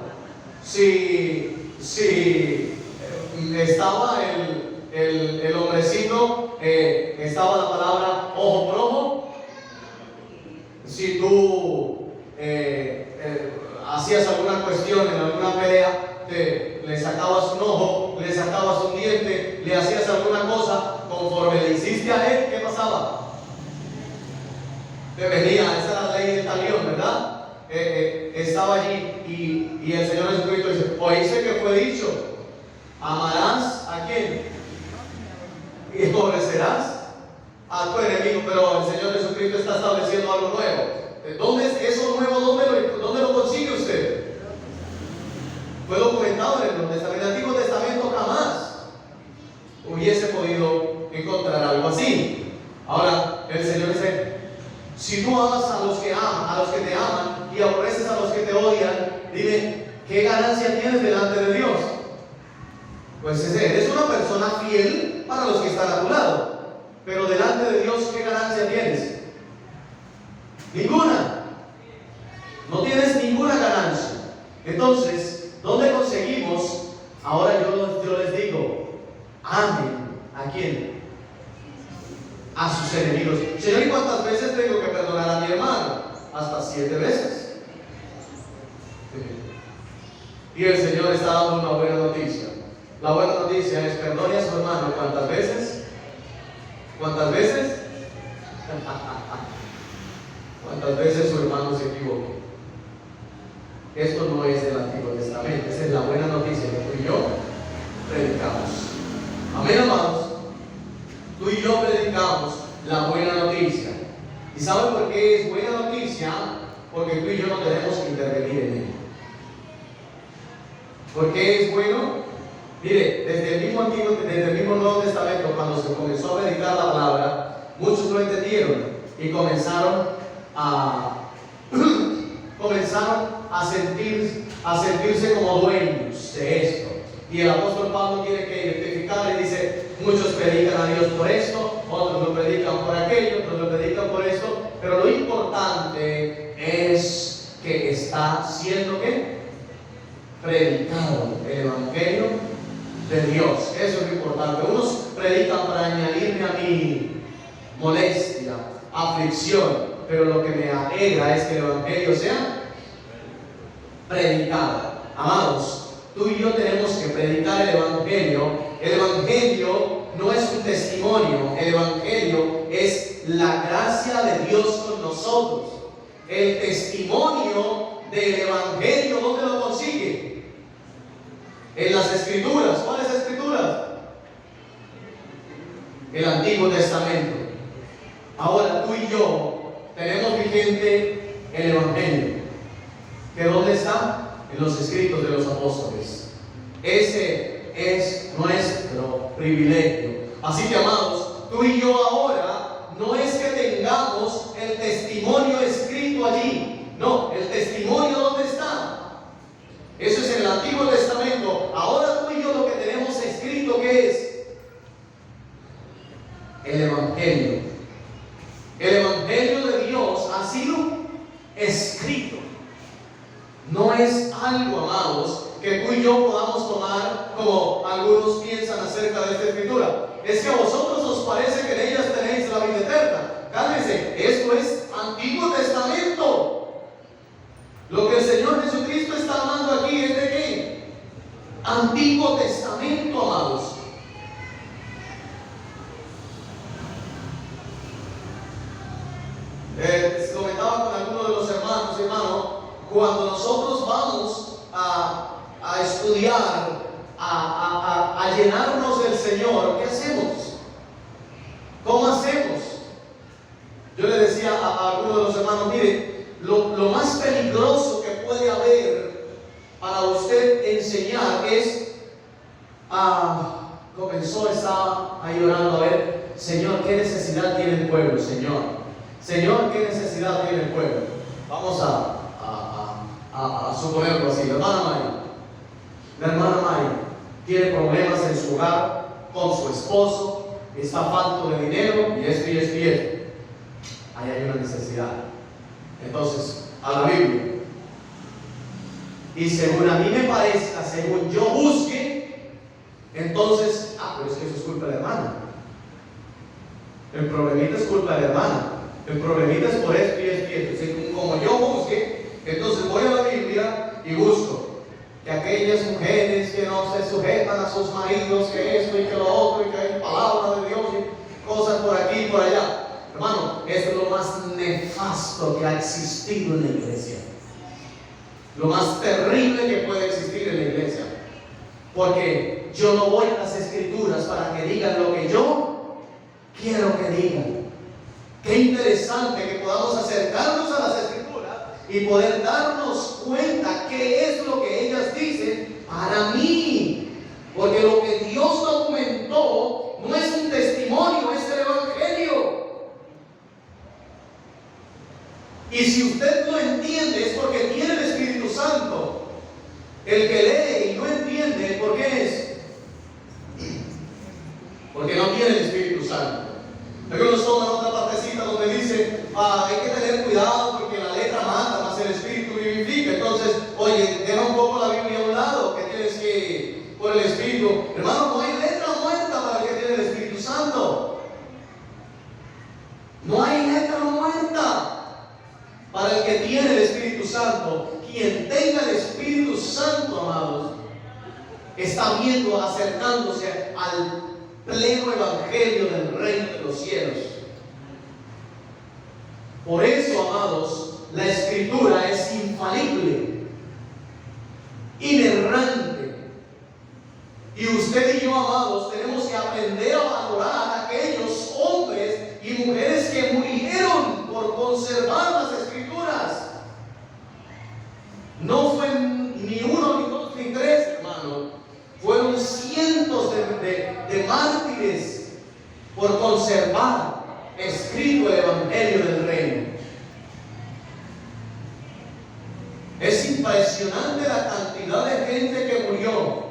Si estaba el hombrecito, estaba la palabra ojo por ojo. Si tú hacías alguna cuestión en alguna pelea, le sacabas un ojo, le sacabas un diente, le hacías alguna cosa, conforme le hiciste a él, ¿qué pasaba? Te venía, esa era la ley del talión, ¿verdad? Estaba allí y el Señor Jesucristo dice, oíste que fue dicho, amarás a quién y aborrecerás a tu enemigo. Pero el Señor Jesucristo está estableciendo algo nuevo. ¿Dónde es eso nuevo? ¿Dónde lo consigue usted? Fue documentado en el Nuevo Testamento. En el Antiguo Testamento jamás hubiese podido encontrar algo así. Ahora el Señor dice, si tú amas a los que te aman y aborreces a los que te odian, dime, ¿qué ganancia tienes delante de Dios? pues eres una persona fiel para los que están a tu lado. Pero delante de Dios, ¿qué ganancia tienes? Ninguna. No tienes ninguna ganancia. Entonces, ¿dónde conseguimos? Ahora yo les digo, amen. ¿A quién? A sus enemigos. Señor, ¿y cuántas veces tengo que perdonar a mi hermano? Hasta 7 veces. Y el Señor está dando una buena noticia. La buena noticia es: perdone a su hermano. ¿Cuántas veces? ¿Cuántas veces? ¿Cuántas veces su hermano se equivoque? Esto no es del Antiguo Testamento. Esa es la buena noticia que tú y yo predicamos. Amén, amados. Tú y yo predicamos la buena noticia. ¿Y saben por qué es buena noticia? Porque tú y yo no tenemos que intervenir en ella. ¿Por qué es bueno? Mire, desde el mismo Nuevo Testamento, cuando se comenzó a predicar la palabra, muchos lo entendieron y comenzaron a sentirse como dueños de esto. Y el apóstol Pablo tiene que identificar y dice: muchos predican a Dios por esto, otros lo predican por aquello, otros lo predican por esto, pero lo importante es que está siendo ¿qué? Predicado el Evangelio de Dios. Eso es lo importante. Unos predican para añadirme a mí molestia, aflicción, pero lo que me alegra es que el Evangelio sea predicado. Amados, tú y yo tenemos que predicar el Evangelio. El Evangelio no es un testimonio, el Evangelio es la gracia de Dios con nosotros. El testimonio del Evangelio, ¿dónde lo consigue? En las Escrituras. ¿Cuáles Escrituras? El Antiguo Testamento. Ahora tú y yo tenemos vigente el Evangelio. ¿Que dónde está? En los escritos de los apóstoles. Ese es nuestro privilegio. Así que, amados, tú y yo ahora no es que tengamos el testimonio escrito allí. No, el testimonio ¿dónde está? Eso es en el Antiguo Testamento. Ahora tú y yo lo que tenemos escrito, ¿qué es? El Evangelio. El Evangelio de Dios ha sido escrito. No es algo, amados, que tú y yo podamos tomar como algunos piensan acerca de esta escritura. Es que a vosotros os parece que en ellas tenéis la vida eterna. Cálmense, esto es Antiguo Testamento. Lo que el Señor Jesucristo está hablando aquí es de ¿qué? Antiguo Testamento, amados. Comentaba con algunos de los hermanos, cuando nosotros vamos a estudiar, a llenarnos del Señor, ¿qué hacemos? ¿Cómo hacemos? Yo le decía a algunos de los hermanos: mire, lo más peligroso que puede haber para usted enseñar es estaba ahí orando, a ver, Señor, ¿qué necesidad tiene el pueblo? Señor, ¿qué necesidad tiene el pueblo? Vamos a suponerlo así. La hermana Mari tiene problemas en su hogar con su esposo, está falto de dinero y esto. Ahí hay una necesidad. Entonces, a la Biblia. Y según a mí me parezca, según yo busque, entonces, pero es que eso es culpa de la hermana. El problemita es culpa de la hermana. El problemita es por esto. Entonces, como yo busque, entonces voy a la Biblia y busco que aquellas mujeres que no se sujetan a sus maridos, que esto y que lo otro, y que hay palabra de Dios y cosas por aquí y por allá. Hermano, esto es lo más nefasto que ha existido en la iglesia. Lo más terrible que puede existir en la iglesia. Porque yo no voy a las Escrituras para que digan lo que yo quiero que digan. Qué interesante que podamos acercarnos a las Escrituras y poder darnos cuenta qué es lo que ellas dicen para mí. Porque lo que Dios documentó no es un testimonio, es el Evangelio. Y si usted lo entiende es porque tiene el Espíritu Santo. El que lee y no entiende, ¿por qué es? Santo. Quien tenga el Espíritu Santo, amados, está viendo, acercándose al pleno evangelio del reino de los cielos. Por eso, amados, la Escritura es infalible, inerrante. Y usted y yo, amados, tenemos que aprender a valorar a aquellos hombres y mujeres que murieron por conservar las Escrituras. No fue ni uno, ni dos, ni tres, hermano. Fueron cientos de mártires por conservar escrito el Evangelio del Reino. Es impresionante la cantidad de gente que murió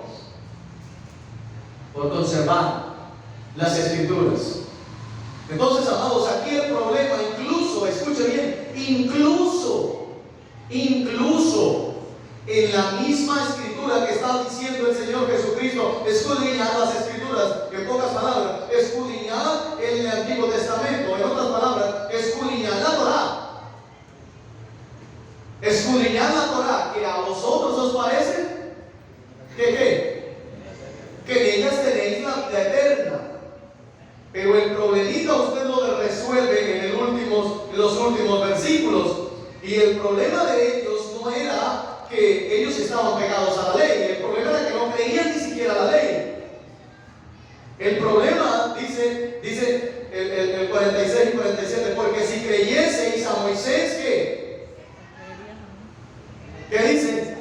por conservar las Escrituras. Entonces, amados, aquí el problema, incluso, escuche bien, incluso en la misma Escritura que está diciendo el Señor Jesucristo, escudriñad las Escrituras, en pocas palabras, escudriñad el Antiguo Testamento, en otras palabras, escudriñad la Torá. Escudriñad la Torá, que a vosotros os parece que en ellas tenéis la vida eterna. Pero el problemita usted lo resuelve en los últimos versículos. Y el problema de ellos no era que ellos estaban pegados a la ley. El problema era que no creían ni siquiera la ley. El problema, dice el 46 y 47, porque si creyeseis a Moisés, ¿qué dice?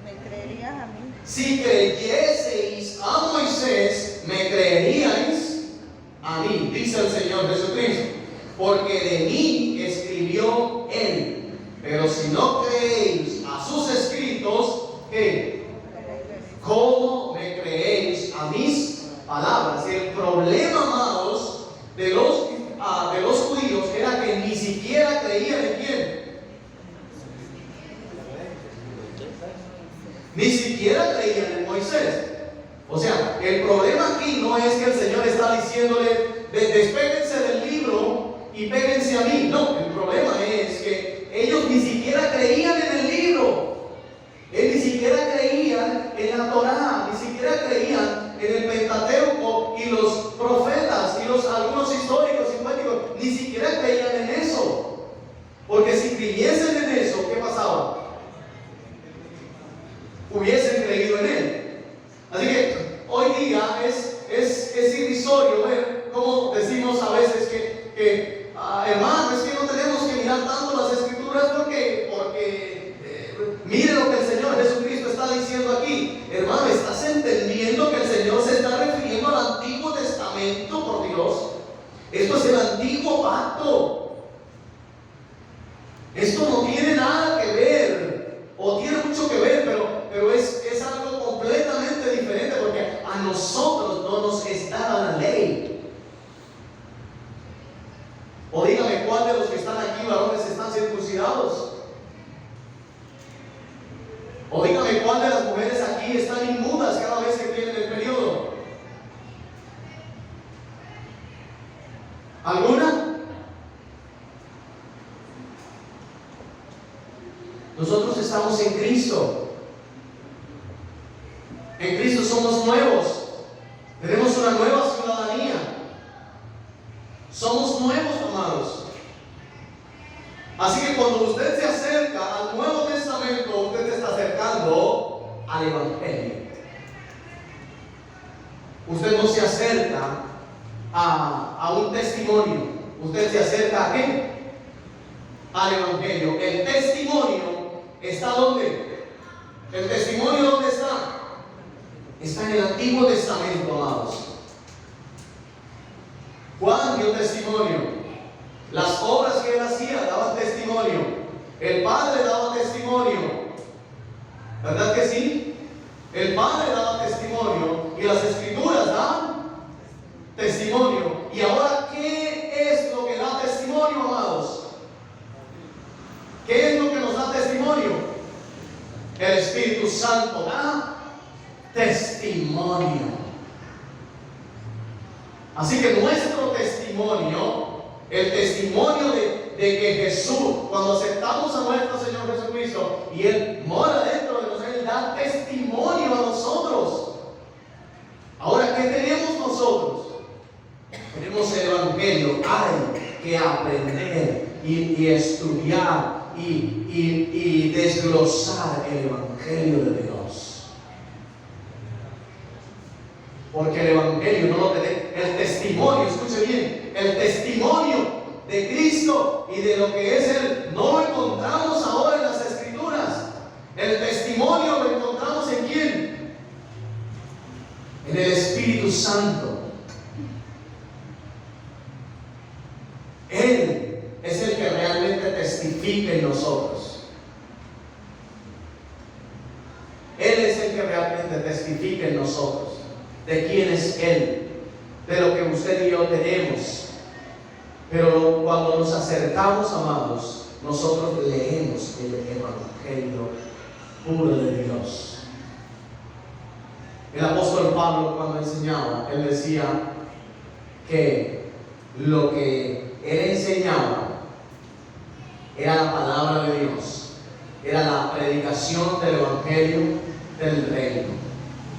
¿Me creerías a mí? Si creyeseis a Moisés, me creeríais a mí, dice el Señor Jesucristo, porque de mí escribió él. Pero si no creéis a sus escritos, ¿qué? ¿Cómo me creéis a mis palabras? El problema, amados, de los judíos era que ni siquiera creían en quién. Ni siquiera creían en Moisés. O sea, el problema aquí no es que el Señor está diciéndole, despéguense del libro y péguense a mí. No, el problema es que ellos ni siquiera creían en el libro. Ni siquiera creían en la Torá, ni siquiera creían en el Pentateuco y los profetas y algunos históricos y poéticos, ni siquiera creían en eso. Porque si creyesen en eso, ¿qué pasaba? Hubiesen creído en él. Así que hoy día es irrisorio ver cómo decimos a veces que hermano, es que no tenemos que mirar tanto las Escrituras porque mire lo que el Señor Jesucristo está diciendo aquí. Hermano, ¿estás entendiendo que el Señor se está refiriendo al Antiguo Testamento, por Dios? Esto es el Antiguo Pacto. Esto no tiene nada que ver, o tiene mucho que ver, pero es algo completamente diferente, porque a nosotros no nos es dada la ley. O dígame, ¿cuál de los que están aquí, varones, están circuncidados? O dígame, ¿cuál de las mujeres aquí están inmundas cada vez que tienen el periodo? ¿Alguna? Nosotros estamos en Cristo. En Cristo somos nuevos. Tenemos una nueva ciudadanía. Somos nuevos, amados. Así que cuando usted se acerca al Nuevo Testamento, usted se está acercando al Evangelio. Usted no se acerca a un testimonio. Usted se acerca ¿a qué? Al Evangelio. El testimonio está ¿dónde? ¿El testimonio dónde está? Está en el Antiguo Testamento, amados. Juan dio testimonio. Las obras que él hacía daban testimonio. El Padre daba testimonio. ¿Verdad que sí? El Padre daba testimonio y las Escrituras dan testimonio. Y ahora, ¿qué es lo que da testimonio, amados? ¿Qué es lo que nos da testimonio? El Espíritu Santo da testimonio. Así que nuestro testimonio, el testimonio de que Jesús, cuando aceptamos a nuestro Señor Jesucristo y Él mora dentro de nosotros, Él da testimonio a nosotros. Ahora, ¿qué tenemos nosotros? Tenemos el Evangelio. Hay que aprender y estudiar y desglosar el Evangelio de Dios. Porque el Evangelio no lo tenemos. El testimonio, escuche bien, el testimonio de Cristo y de lo que es Él, no lo encontramos ahora en las Escrituras. El testimonio lo encontramos ¿en quién? En el Espíritu Santo. Él es el que realmente testifica en nosotros. Él es el que realmente testifica en nosotros de quién es Él, de lo que usted y yo tenemos. Pero cuando nos acercamos, amados, nosotros leemos el Evangelio puro de Dios. El apóstol Pablo, cuando enseñaba, él decía que lo que él enseñaba era la palabra de Dios, era la predicación del Evangelio del reino.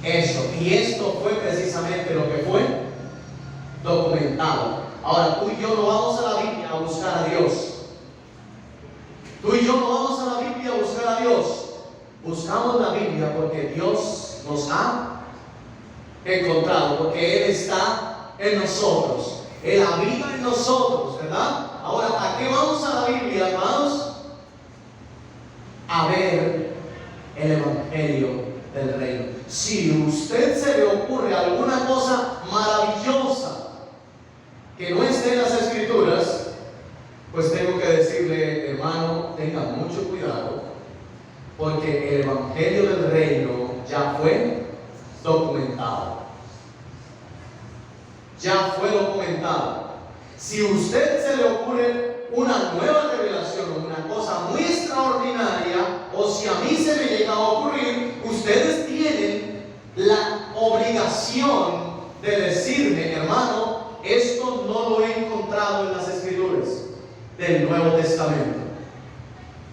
Eso, y esto fue precisamente lo que fue documentado. Ahora, tú y yo no vamos a la Biblia a buscar a Dios. Tú y yo no vamos a la Biblia a buscar a Dios. Buscamos la Biblia porque Dios nos ha encontrado, porque Él está en nosotros. Él habita en nosotros, ¿verdad? Ahora, ¿a qué vamos a la Biblia, hermanos? A ver el Evangelio del reino. Si a usted se le ocurre alguna cosa maravillosa que no esté en las Escrituras, pues tengo que decirle, hermano, tenga mucho cuidado, porque el Evangelio del reino ya fue documentado. Ya fue documentado. Si a usted se le ocurre una nueva revelación o una cosa muy extraordinaria, o si a mí se me llega a ocurrir, ustedes tienen la obligación de decirme, hermano, esto no lo he encontrado en las Escrituras del Nuevo Testamento.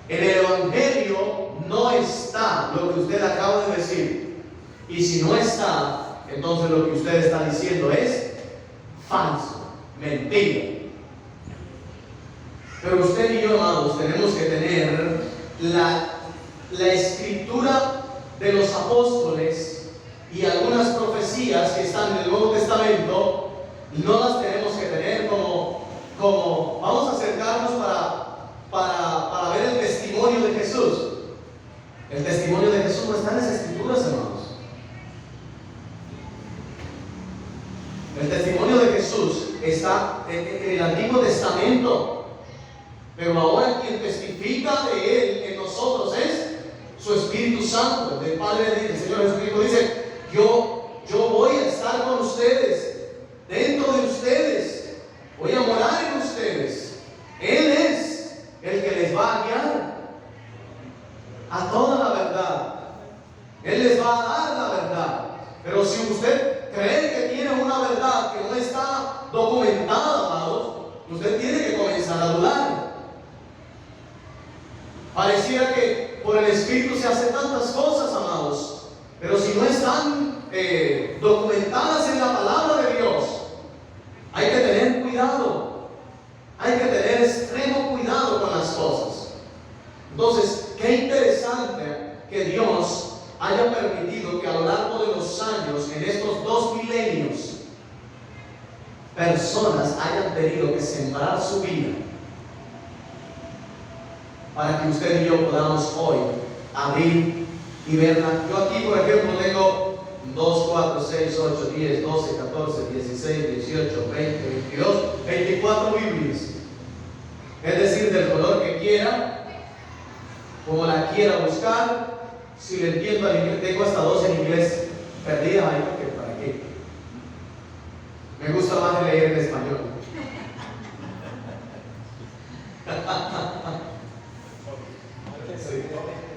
En el Evangelio no está lo que usted acaba de decir. Y si no está, entonces lo que usted está diciendo es falso, mentira. Pero usted y yo, amados, tenemos que tener la escritura de los apóstoles y algunas profecías que están en el Nuevo Testamento. No las tenemos que tener como vamos a acercarnos para ver el testimonio de Jesús. El testimonio de Jesús no está en las Escrituras, hermanos. El testimonio de Jesús está en el Antiguo Testamento. Pero ahora quien testifica de Él en nosotros es su Espíritu Santo. El Padre, el Señor Jesucristo dice, yo voy a estar con ustedes, dentro de ustedes, voy a morar en ustedes. Él es el que les va a guiar a toda la verdad. Él les va a dar la verdad. Pero si usted cree que tiene una verdad que no está documentada, amados, usted tiene que comenzar a dudar. Pareciera que por el Espíritu se hacen tantas cosas, amados, pero si no están documentadas en la palabra de Dios, hay que tener cuidado. Hay que tener extremo cuidado con las cosas. Entonces, qué interesante que Dios haya permitido que a lo largo de los años, en estos 2 milenios, personas hayan tenido que sembrar su vida para que usted y yo podamos hoy abrir y verla. Yo aquí, por ejemplo, tengo 2, 4, 6, 8, 10, 12, 14, 16, 18, 20, 22, 24 Biblias. Es decir, del color que quiera, como la quiera buscar. Si le entiendo al inglés, tengo hasta 2 en inglés perdidas ahí, porque para qué. Me gusta más leer en español. Sí.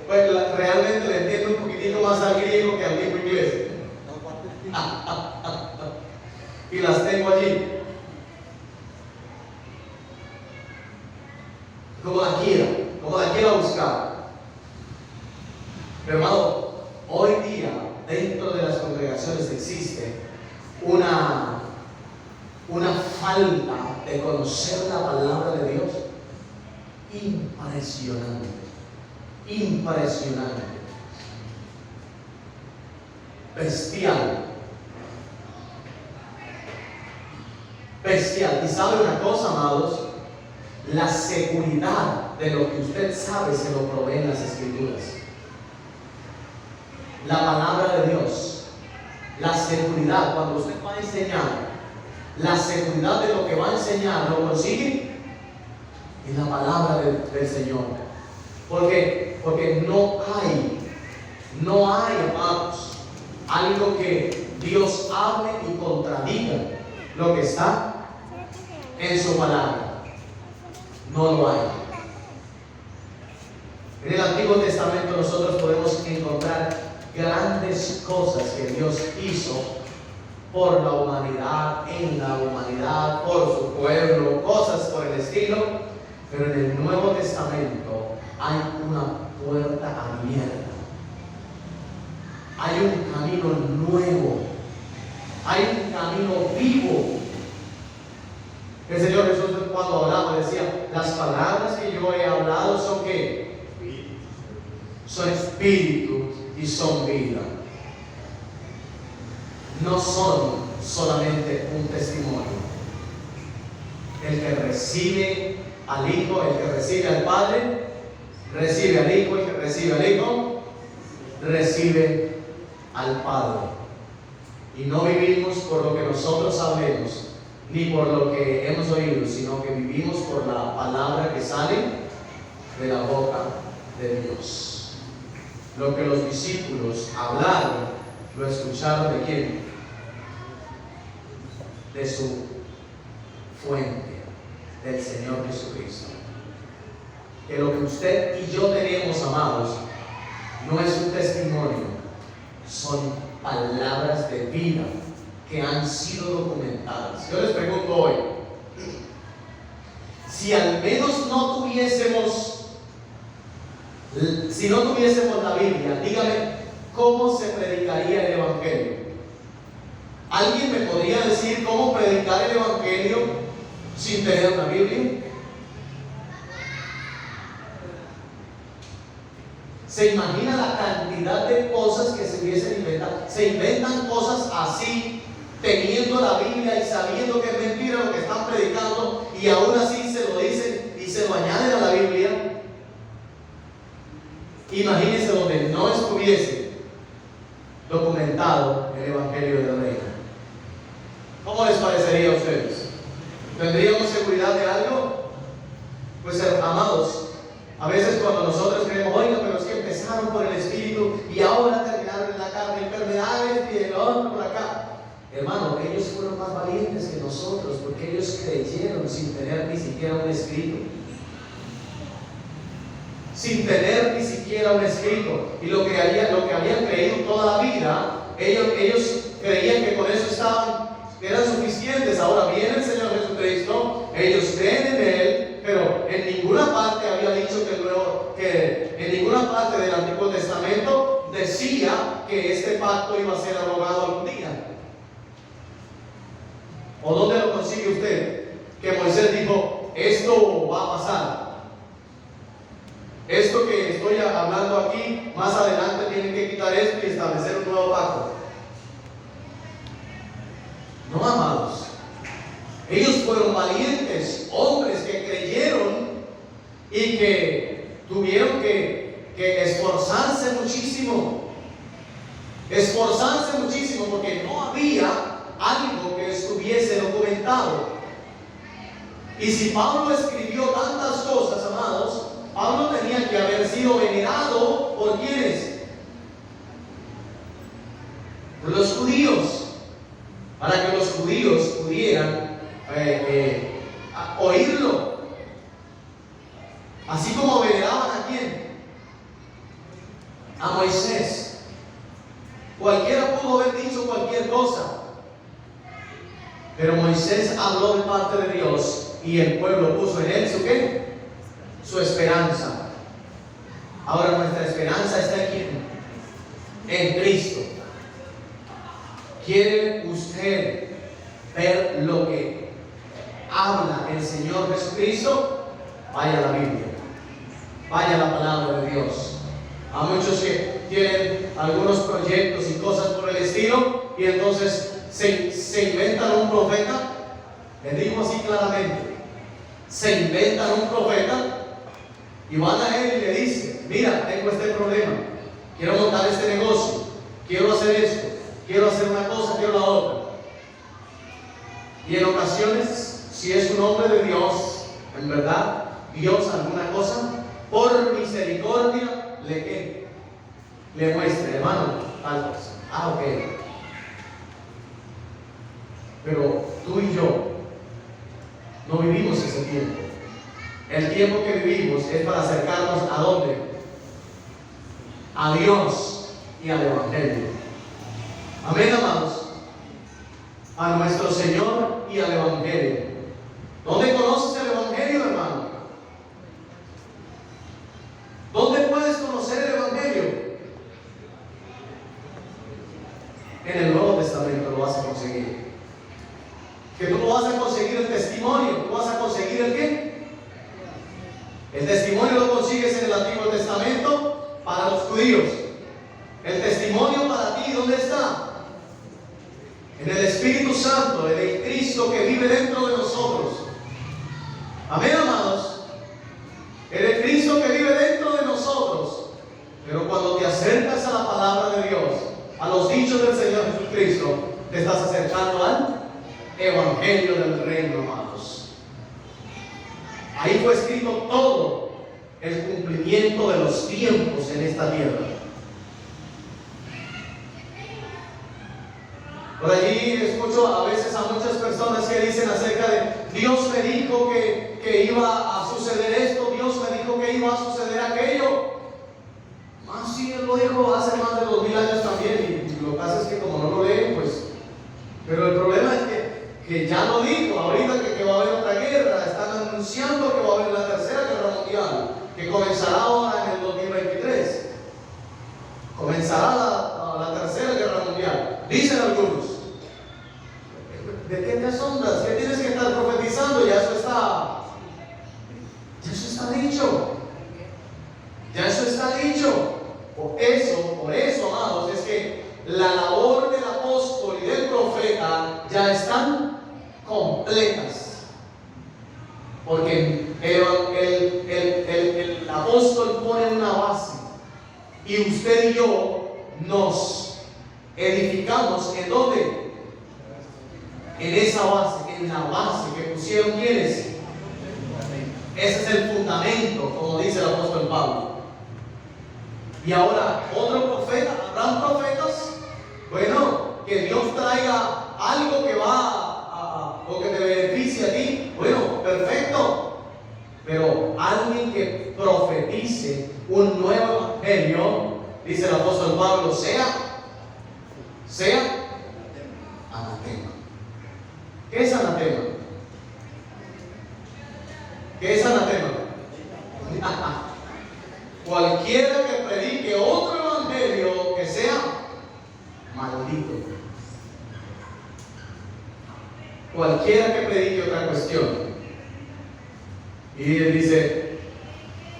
Pues realmente le entiendo un poquitito más al griego que al mismo inglés. Y las tengo allí. como la quiera buscar. Pero hermano, hoy día dentro de las congregaciones existe una falta de conocer la palabra de Dios impresionante, bestial. Y sabe una cosa, amados, la seguridad de lo que usted sabe se lo provee en las Escrituras. La palabra de Dios, la seguridad cuando usted va a enseñar, la seguridad de lo que va a enseñar lo consigue en la palabra del Señor. Porque no hay, amados, algo que Dios hable y contradiga lo que está en su palabra. No lo hay. En el Antiguo Testamento nosotros podemos encontrar grandes cosas que Dios hizo por la humanidad, en la humanidad, por su pueblo, cosas por el estilo. Pero en el Nuevo Testamento hay una puerta abierta. Hay un camino nuevo. Hay un camino vivo. El Señor Jesús cuando hablaba decía, las palabras que yo he hablado son ¿qué? Son espíritu y son vida. No son solamente un testimonio. El que recibe al Hijo, el que recibe al Padre, recibe al Hijo, el que recibe al Hijo, recibe al Padre. Y no vivimos por lo que nosotros sabemos, ni por lo que hemos oído, sino que vivimos por la palabra que sale de la boca de Dios. Lo que los discípulos hablaron, lo escucharon ¿de quién? De su fuente, del Señor Jesucristo. Que lo que usted y yo tenemos, amados, no es un testimonio, son palabras de vida que han sido documentadas. Yo les pregunto hoy, si al menos no tuviésemos la Biblia, dígame, ¿cómo se predicaría el Evangelio? ¿Alguien me podría decir cómo predicar el Evangelio sin tener una Biblia? ¿Se imagina la cantidad de cosas que se hubiesen inventado? Se inventan cosas así, teniendo la Biblia y sabiendo que es mentira lo que están predicando, y aún así se lo dicen y se lo añaden a la Biblia. Imagínense donde no estuviese documentado el Evangelio del Reino. ¿Cómo les parecería a ustedes? ¿Tendríamos seguridad de algo? Pues amados, a veces cuando nosotros creemos, oiga, pero es que empezaron por el Espíritu y ahora terminaron en la carne, enfermedades y el otro por acá. Hermano, ellos fueron más valientes que nosotros porque ellos creyeron sin tener ni siquiera un escrito. Sin tener ni siquiera un escrito. Y lo que habían creído toda la vida, ellos creían que con eso eran suficientes. Ahora viene el Señor Jesucristo, ellos creen en Él, pero en ninguna parte había dicho que en ninguna parte del Antiguo Testamento decía que este pacto iba a ser abrogado algún día. ¿O dónde lo consigue usted? Que Moisés dijo, esto va a pasar. Esto que estoy hablando aquí, más adelante tienen que quitar esto y establecer un nuevo pacto. No, amados. Ellos fueron valientes, hombres que creyeron y que tuvieron que esforzarse muchísimo. Esforzarse muchísimo porque no había algo que estuviese documentado. Y si Pablo escribió tantas cosas, amados, Pablo tenía que haber sido venerado por ¿quiénes? Por los judíos, para que los judíos pudieran oírlo. Así como veneraban ¿a quién? A Moisés. Cualquiera pudo haber dicho cualquier cosa, pero Moisés habló de parte de Dios y el pueblo puso en él su ¿qué? su esperanza. Ahora nuestra esperanza está aquí en Cristo. ¿Quiere usted ver lo que habla el Señor Jesucristo? Vaya a la Biblia, vaya a la palabra de Dios. A muchos que tienen algunos proyectos y cosas por el estilo, y entonces se inventan un profeta. Les digo así claramente, se inventan un profeta y van a él y le dicen: mira, tengo este problema, quiero montar este negocio, quiero hacer esto, quiero hacer una cosa, quiero la otra. Y en ocasiones, si es un hombre de Dios, en verdad, Dios alguna cosa, por misericordia, le muestra: hermano, tal cosa. Ok. Pero tú y yo no vivimos ese tiempo. El tiempo que vivimos es para acercarnos ¿a dónde? A Dios y al Evangelio. Amén, amados. A nuestro Señor y al Evangelio. ¿Dónde conoces el Evangelio, hermano? ¿Dónde puedes conocer el Evangelio? En el Nuevo Testamento lo vas a conseguir. Que tú no vas a conseguir el testimonio, tú vas a conseguir ¿el qué? El testimonio lo consigues en el Antiguo Testamento para los judíos. El testimonio para ti, ¿dónde está? En el Espíritu Santo, en el Cristo que vive dentro de nosotros. Amén, amados. En el Cristo que vive dentro de nosotros. Pero cuando te acercas a la palabra de Dios, a los dichos del Señor Jesucristo, te estás acercando al Evangelio del reino, amados. Ahí fue escrito todo el cumplimiento de los tiempos en esta tierra. Por allí escucho a veces a muchas personas que dicen acerca de: Dios me dijo que iba a suceder esto, Dios me dijo que iba a suceder aquello. Más si Él lo dijo hace más de 2000 años también, y lo que pasa es que como no lo leen, pues. Pero el problema es que ya lo dijo, ahorita que va a haber otra guerra, están anunciando que va a haber la tercera guerra mundial, que comenzará ahora en el 2023. Comenzará la tercera guerra mundial, dicen algunos. ¿De qué te asombras? ¿Qué tienes que estar profetizando? Ya eso está dicho. Ya eso está dicho. Por eso, amados, es que la labor del apóstol y del profeta ya están completas. Porque el apóstol pone una base y usted y yo nos edificamos ¿en dónde? En esa base, en la base que pusieron ¿quiénes? Ese es el fundamento, como dice el apóstol Pablo. Y ahora, otro profeta, ¿habrán profetas? Bueno, que Dios traiga algo que va o que te beneficie a ti, bueno, perfecto. Pero alguien que profetice un nuevo evangelio, dice el apóstol Pablo, sea anatema. ¿Qué es anatema? ¿Qué es anatema? Cualquiera que predique otro evangelio que sea maldito. Cualquiera que predique otra cuestión. Y él dice: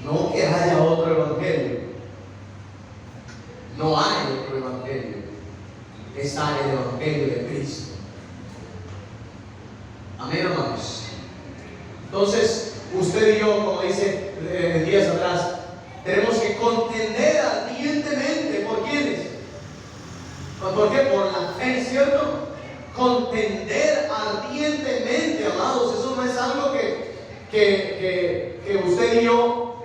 no que haya otro evangelio. No hay otro evangelio. Está el evangelio de Cristo. Amén, hermanos. Entonces, usted y yo, como dice días atrás, tenemos que contender ardientemente. ¿Por quiénes? ¿Por qué? Por la fe, ¿cierto? Contender ardientemente, amados. Eso no es algo que usted y yo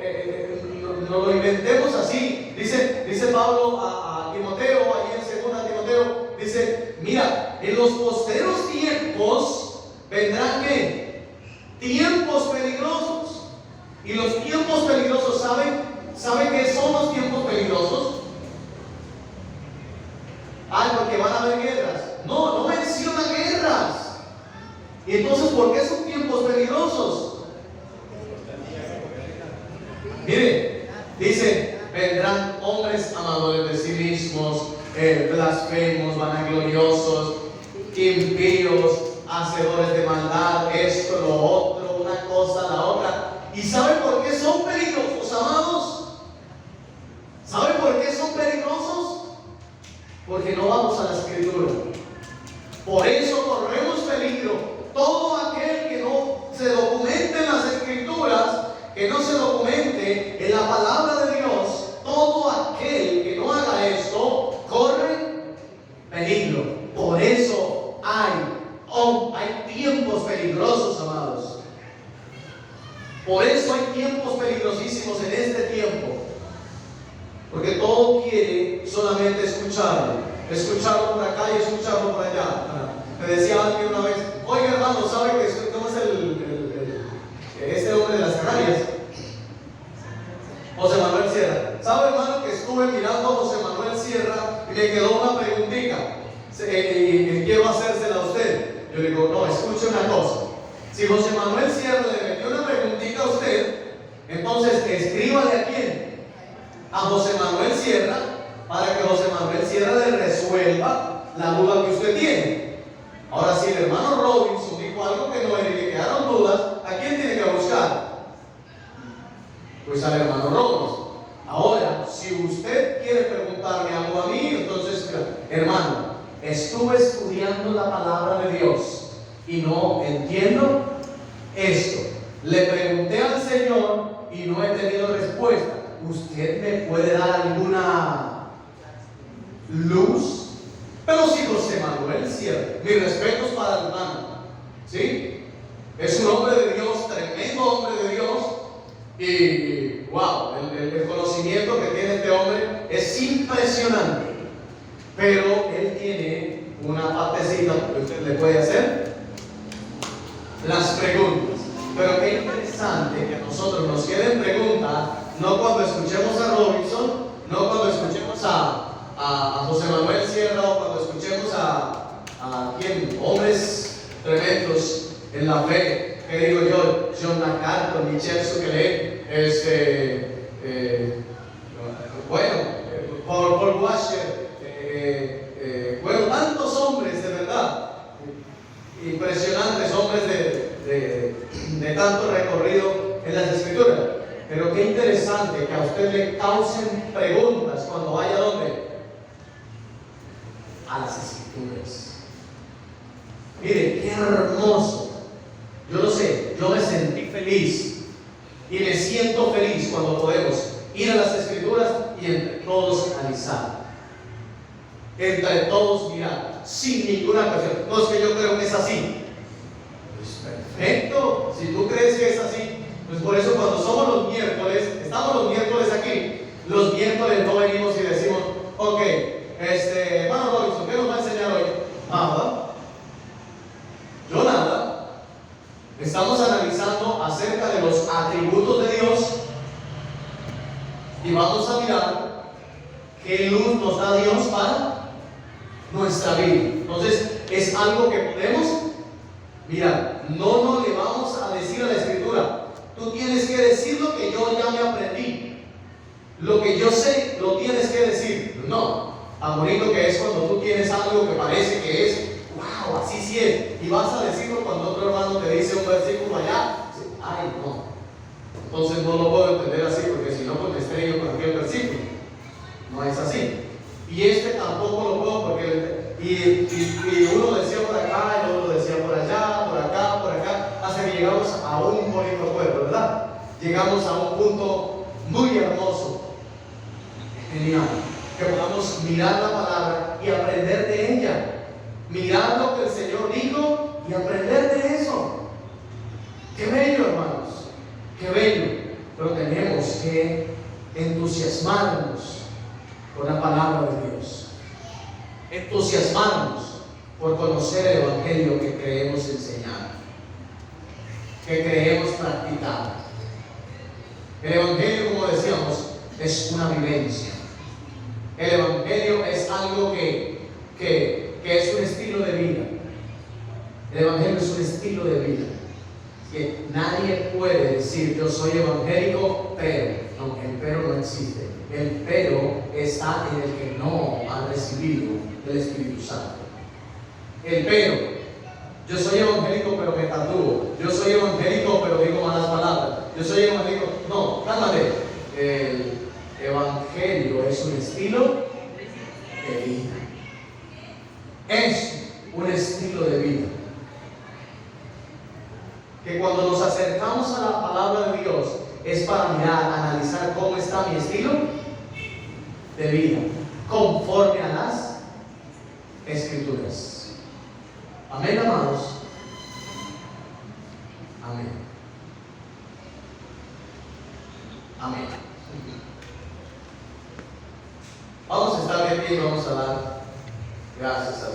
no lo inventemos así. Dice Pablo a Timoteo, ahí en 2 Timoteo, dice: mira, en los posteros tiempos vendrán ¿qué? Tiempos peligrosos. Y los tiempos peligrosos, ¿saben qué son los tiempos peligrosos? Porque van a haber guerras. No menciona guerras. Y entonces, ¿por qué son tiempos peligrosos? Mire, dice, vendrán hombres amadores de sí mismos, blasfemos, vanagloriosos, impíos, hacedores de maldad, esto, lo otro, una cosa, la otra. ¿Y saben por qué son peligrosos, amados? ¿Saben por qué son peligrosos? Porque no vamos a la Escritura. Por eso corremos peligro. Todo aquel que no se documente en las Escrituras, que no se documente en la palabra de Dios, todo aquel que no haga esto, corre peligro. Por eso hay tiempos peligrosos, amados. Por eso hay tiempos peligrosísimos en este tiempo. Porque todo quiere solamente escucharlo por acá y escucharlo por allá. Me decía alguien una vez, oiga hermano, ¿sabe cómo es este hombre de las Canarias? José Manuel Sierra. ¿Sabe, hermano, que estuve mirando a José Manuel Sierra y me quedó una preguntita? Quiero hacérsela a usted. Yo le digo, no, escuche una cosa. Si José Manuel Sierra le metió una preguntita a usted, entonces escríbale a quién. A José Manuel Sierra, para que José Manuel Sierra le resuelva la duda que usted tiene. Ahora, si el hermano Robinson dijo algo que no era y le quedaron dudas, ¿a quién tiene que buscar? Pues al hermano Robinson. Ahora, si usted quiere preguntarme algo a mí, entonces, hermano, estuve estudiando la palabra de Dios y no entiendo esto. Le pregunté al Señor y no he tenido respuesta. ¿Usted me puede dar alguna luz? Pero si José Manuel Sierra, mis respetos para el hermano, ¿sí? Es un hombre de Dios, tremendo hombre de Dios, y wow, el conocimiento que tiene este hombre es impresionante. Pero él tiene una partecita que usted le puede hacer, las preguntas. Pero qué interesante que a nosotros nos queden preguntas, no cuando escuchemos a Robinson, no cuando escuchemos a José Manuel Sierra, o cuando escuchemos a hombres tremendos en la fe, que digo yo, John MacArthur, Michel Sukelet, Paul Washer, bueno, tantos hombres de verdad, impresionantes hombres de tanto recorrido en las Escrituras. Pero qué interesante que a usted le causen preguntas cuando vaya a ¿dónde? A las Escrituras. Mire, qué hermoso. Yo lo sé, yo me sentí feliz y me siento feliz cuando podemos ir a las Escrituras y entre todos analizar, entre todos mirar, sin ninguna presión. No es que yo creo que es así. Pues perfecto, si tú crees que es así. Pues por eso cuando somos los miércoles, estamos los miércoles aquí, los miércoles no venimos y decimos, ok, hermano Robinson, ¿qué nos va a enseñar hoy? Nada. Yo nada. Estamos analizando acerca de los atributos de Dios y vamos a mirar qué luz nos da Dios para nuestra vida. Entonces, es algo que podemos mirar. No le vamos a decir a la Escritura, tú tienes que decir lo que yo ya me aprendí, lo que yo sé, lo tienes que decir. No, tan bonito que es cuando tú tienes algo que parece que es, wow, así sí es, y vas a decirlo cuando otro hermano te dice un versículo allá. Ay, no, entonces no lo puedo entender así, porque si no, pues me estrello con aquel versículo. No es así. Y tampoco lo puedo, porque y uno decía por acá, y otro decía por allá, por acá, hasta que llegamos a un bonito pueblo, ¿verdad? Llegamos a un punto muy hermoso, genial, que podamos mirar la palabra y aprender de ella, mirar lo que el Señor dijo y aprender de eso. Qué bello, hermanos, qué bello. Pero tenemos que entusiasmarnos con la palabra de Dios, entusiasmarnos por conocer el Evangelio que creemos enseñar, que creemos practicar. El Evangelio, como decíamos, es una vivencia. El Evangelio es algo que es un estilo de vida. El Evangelio es un estilo de vida. Que nadie puede decir yo soy evangélico, pero no, el pero no existe. El pero está en el que no ha recibido el Espíritu Santo. El pero, yo soy evangélico pero me tatúo, yo soy evangélico pero digo malas palabras, yo soy evangélico, no, cálmate. El evangelio es un estilo de vida. Es un estilo de vida. Que cuando nos acercamos a la palabra de Dios es para mirar, analizar cómo está mi estilo de vida, conforme a las Escrituras. Amén, amados. Amén. Amén. Vamos a estar de pie y vamos a dar gracias a Dios.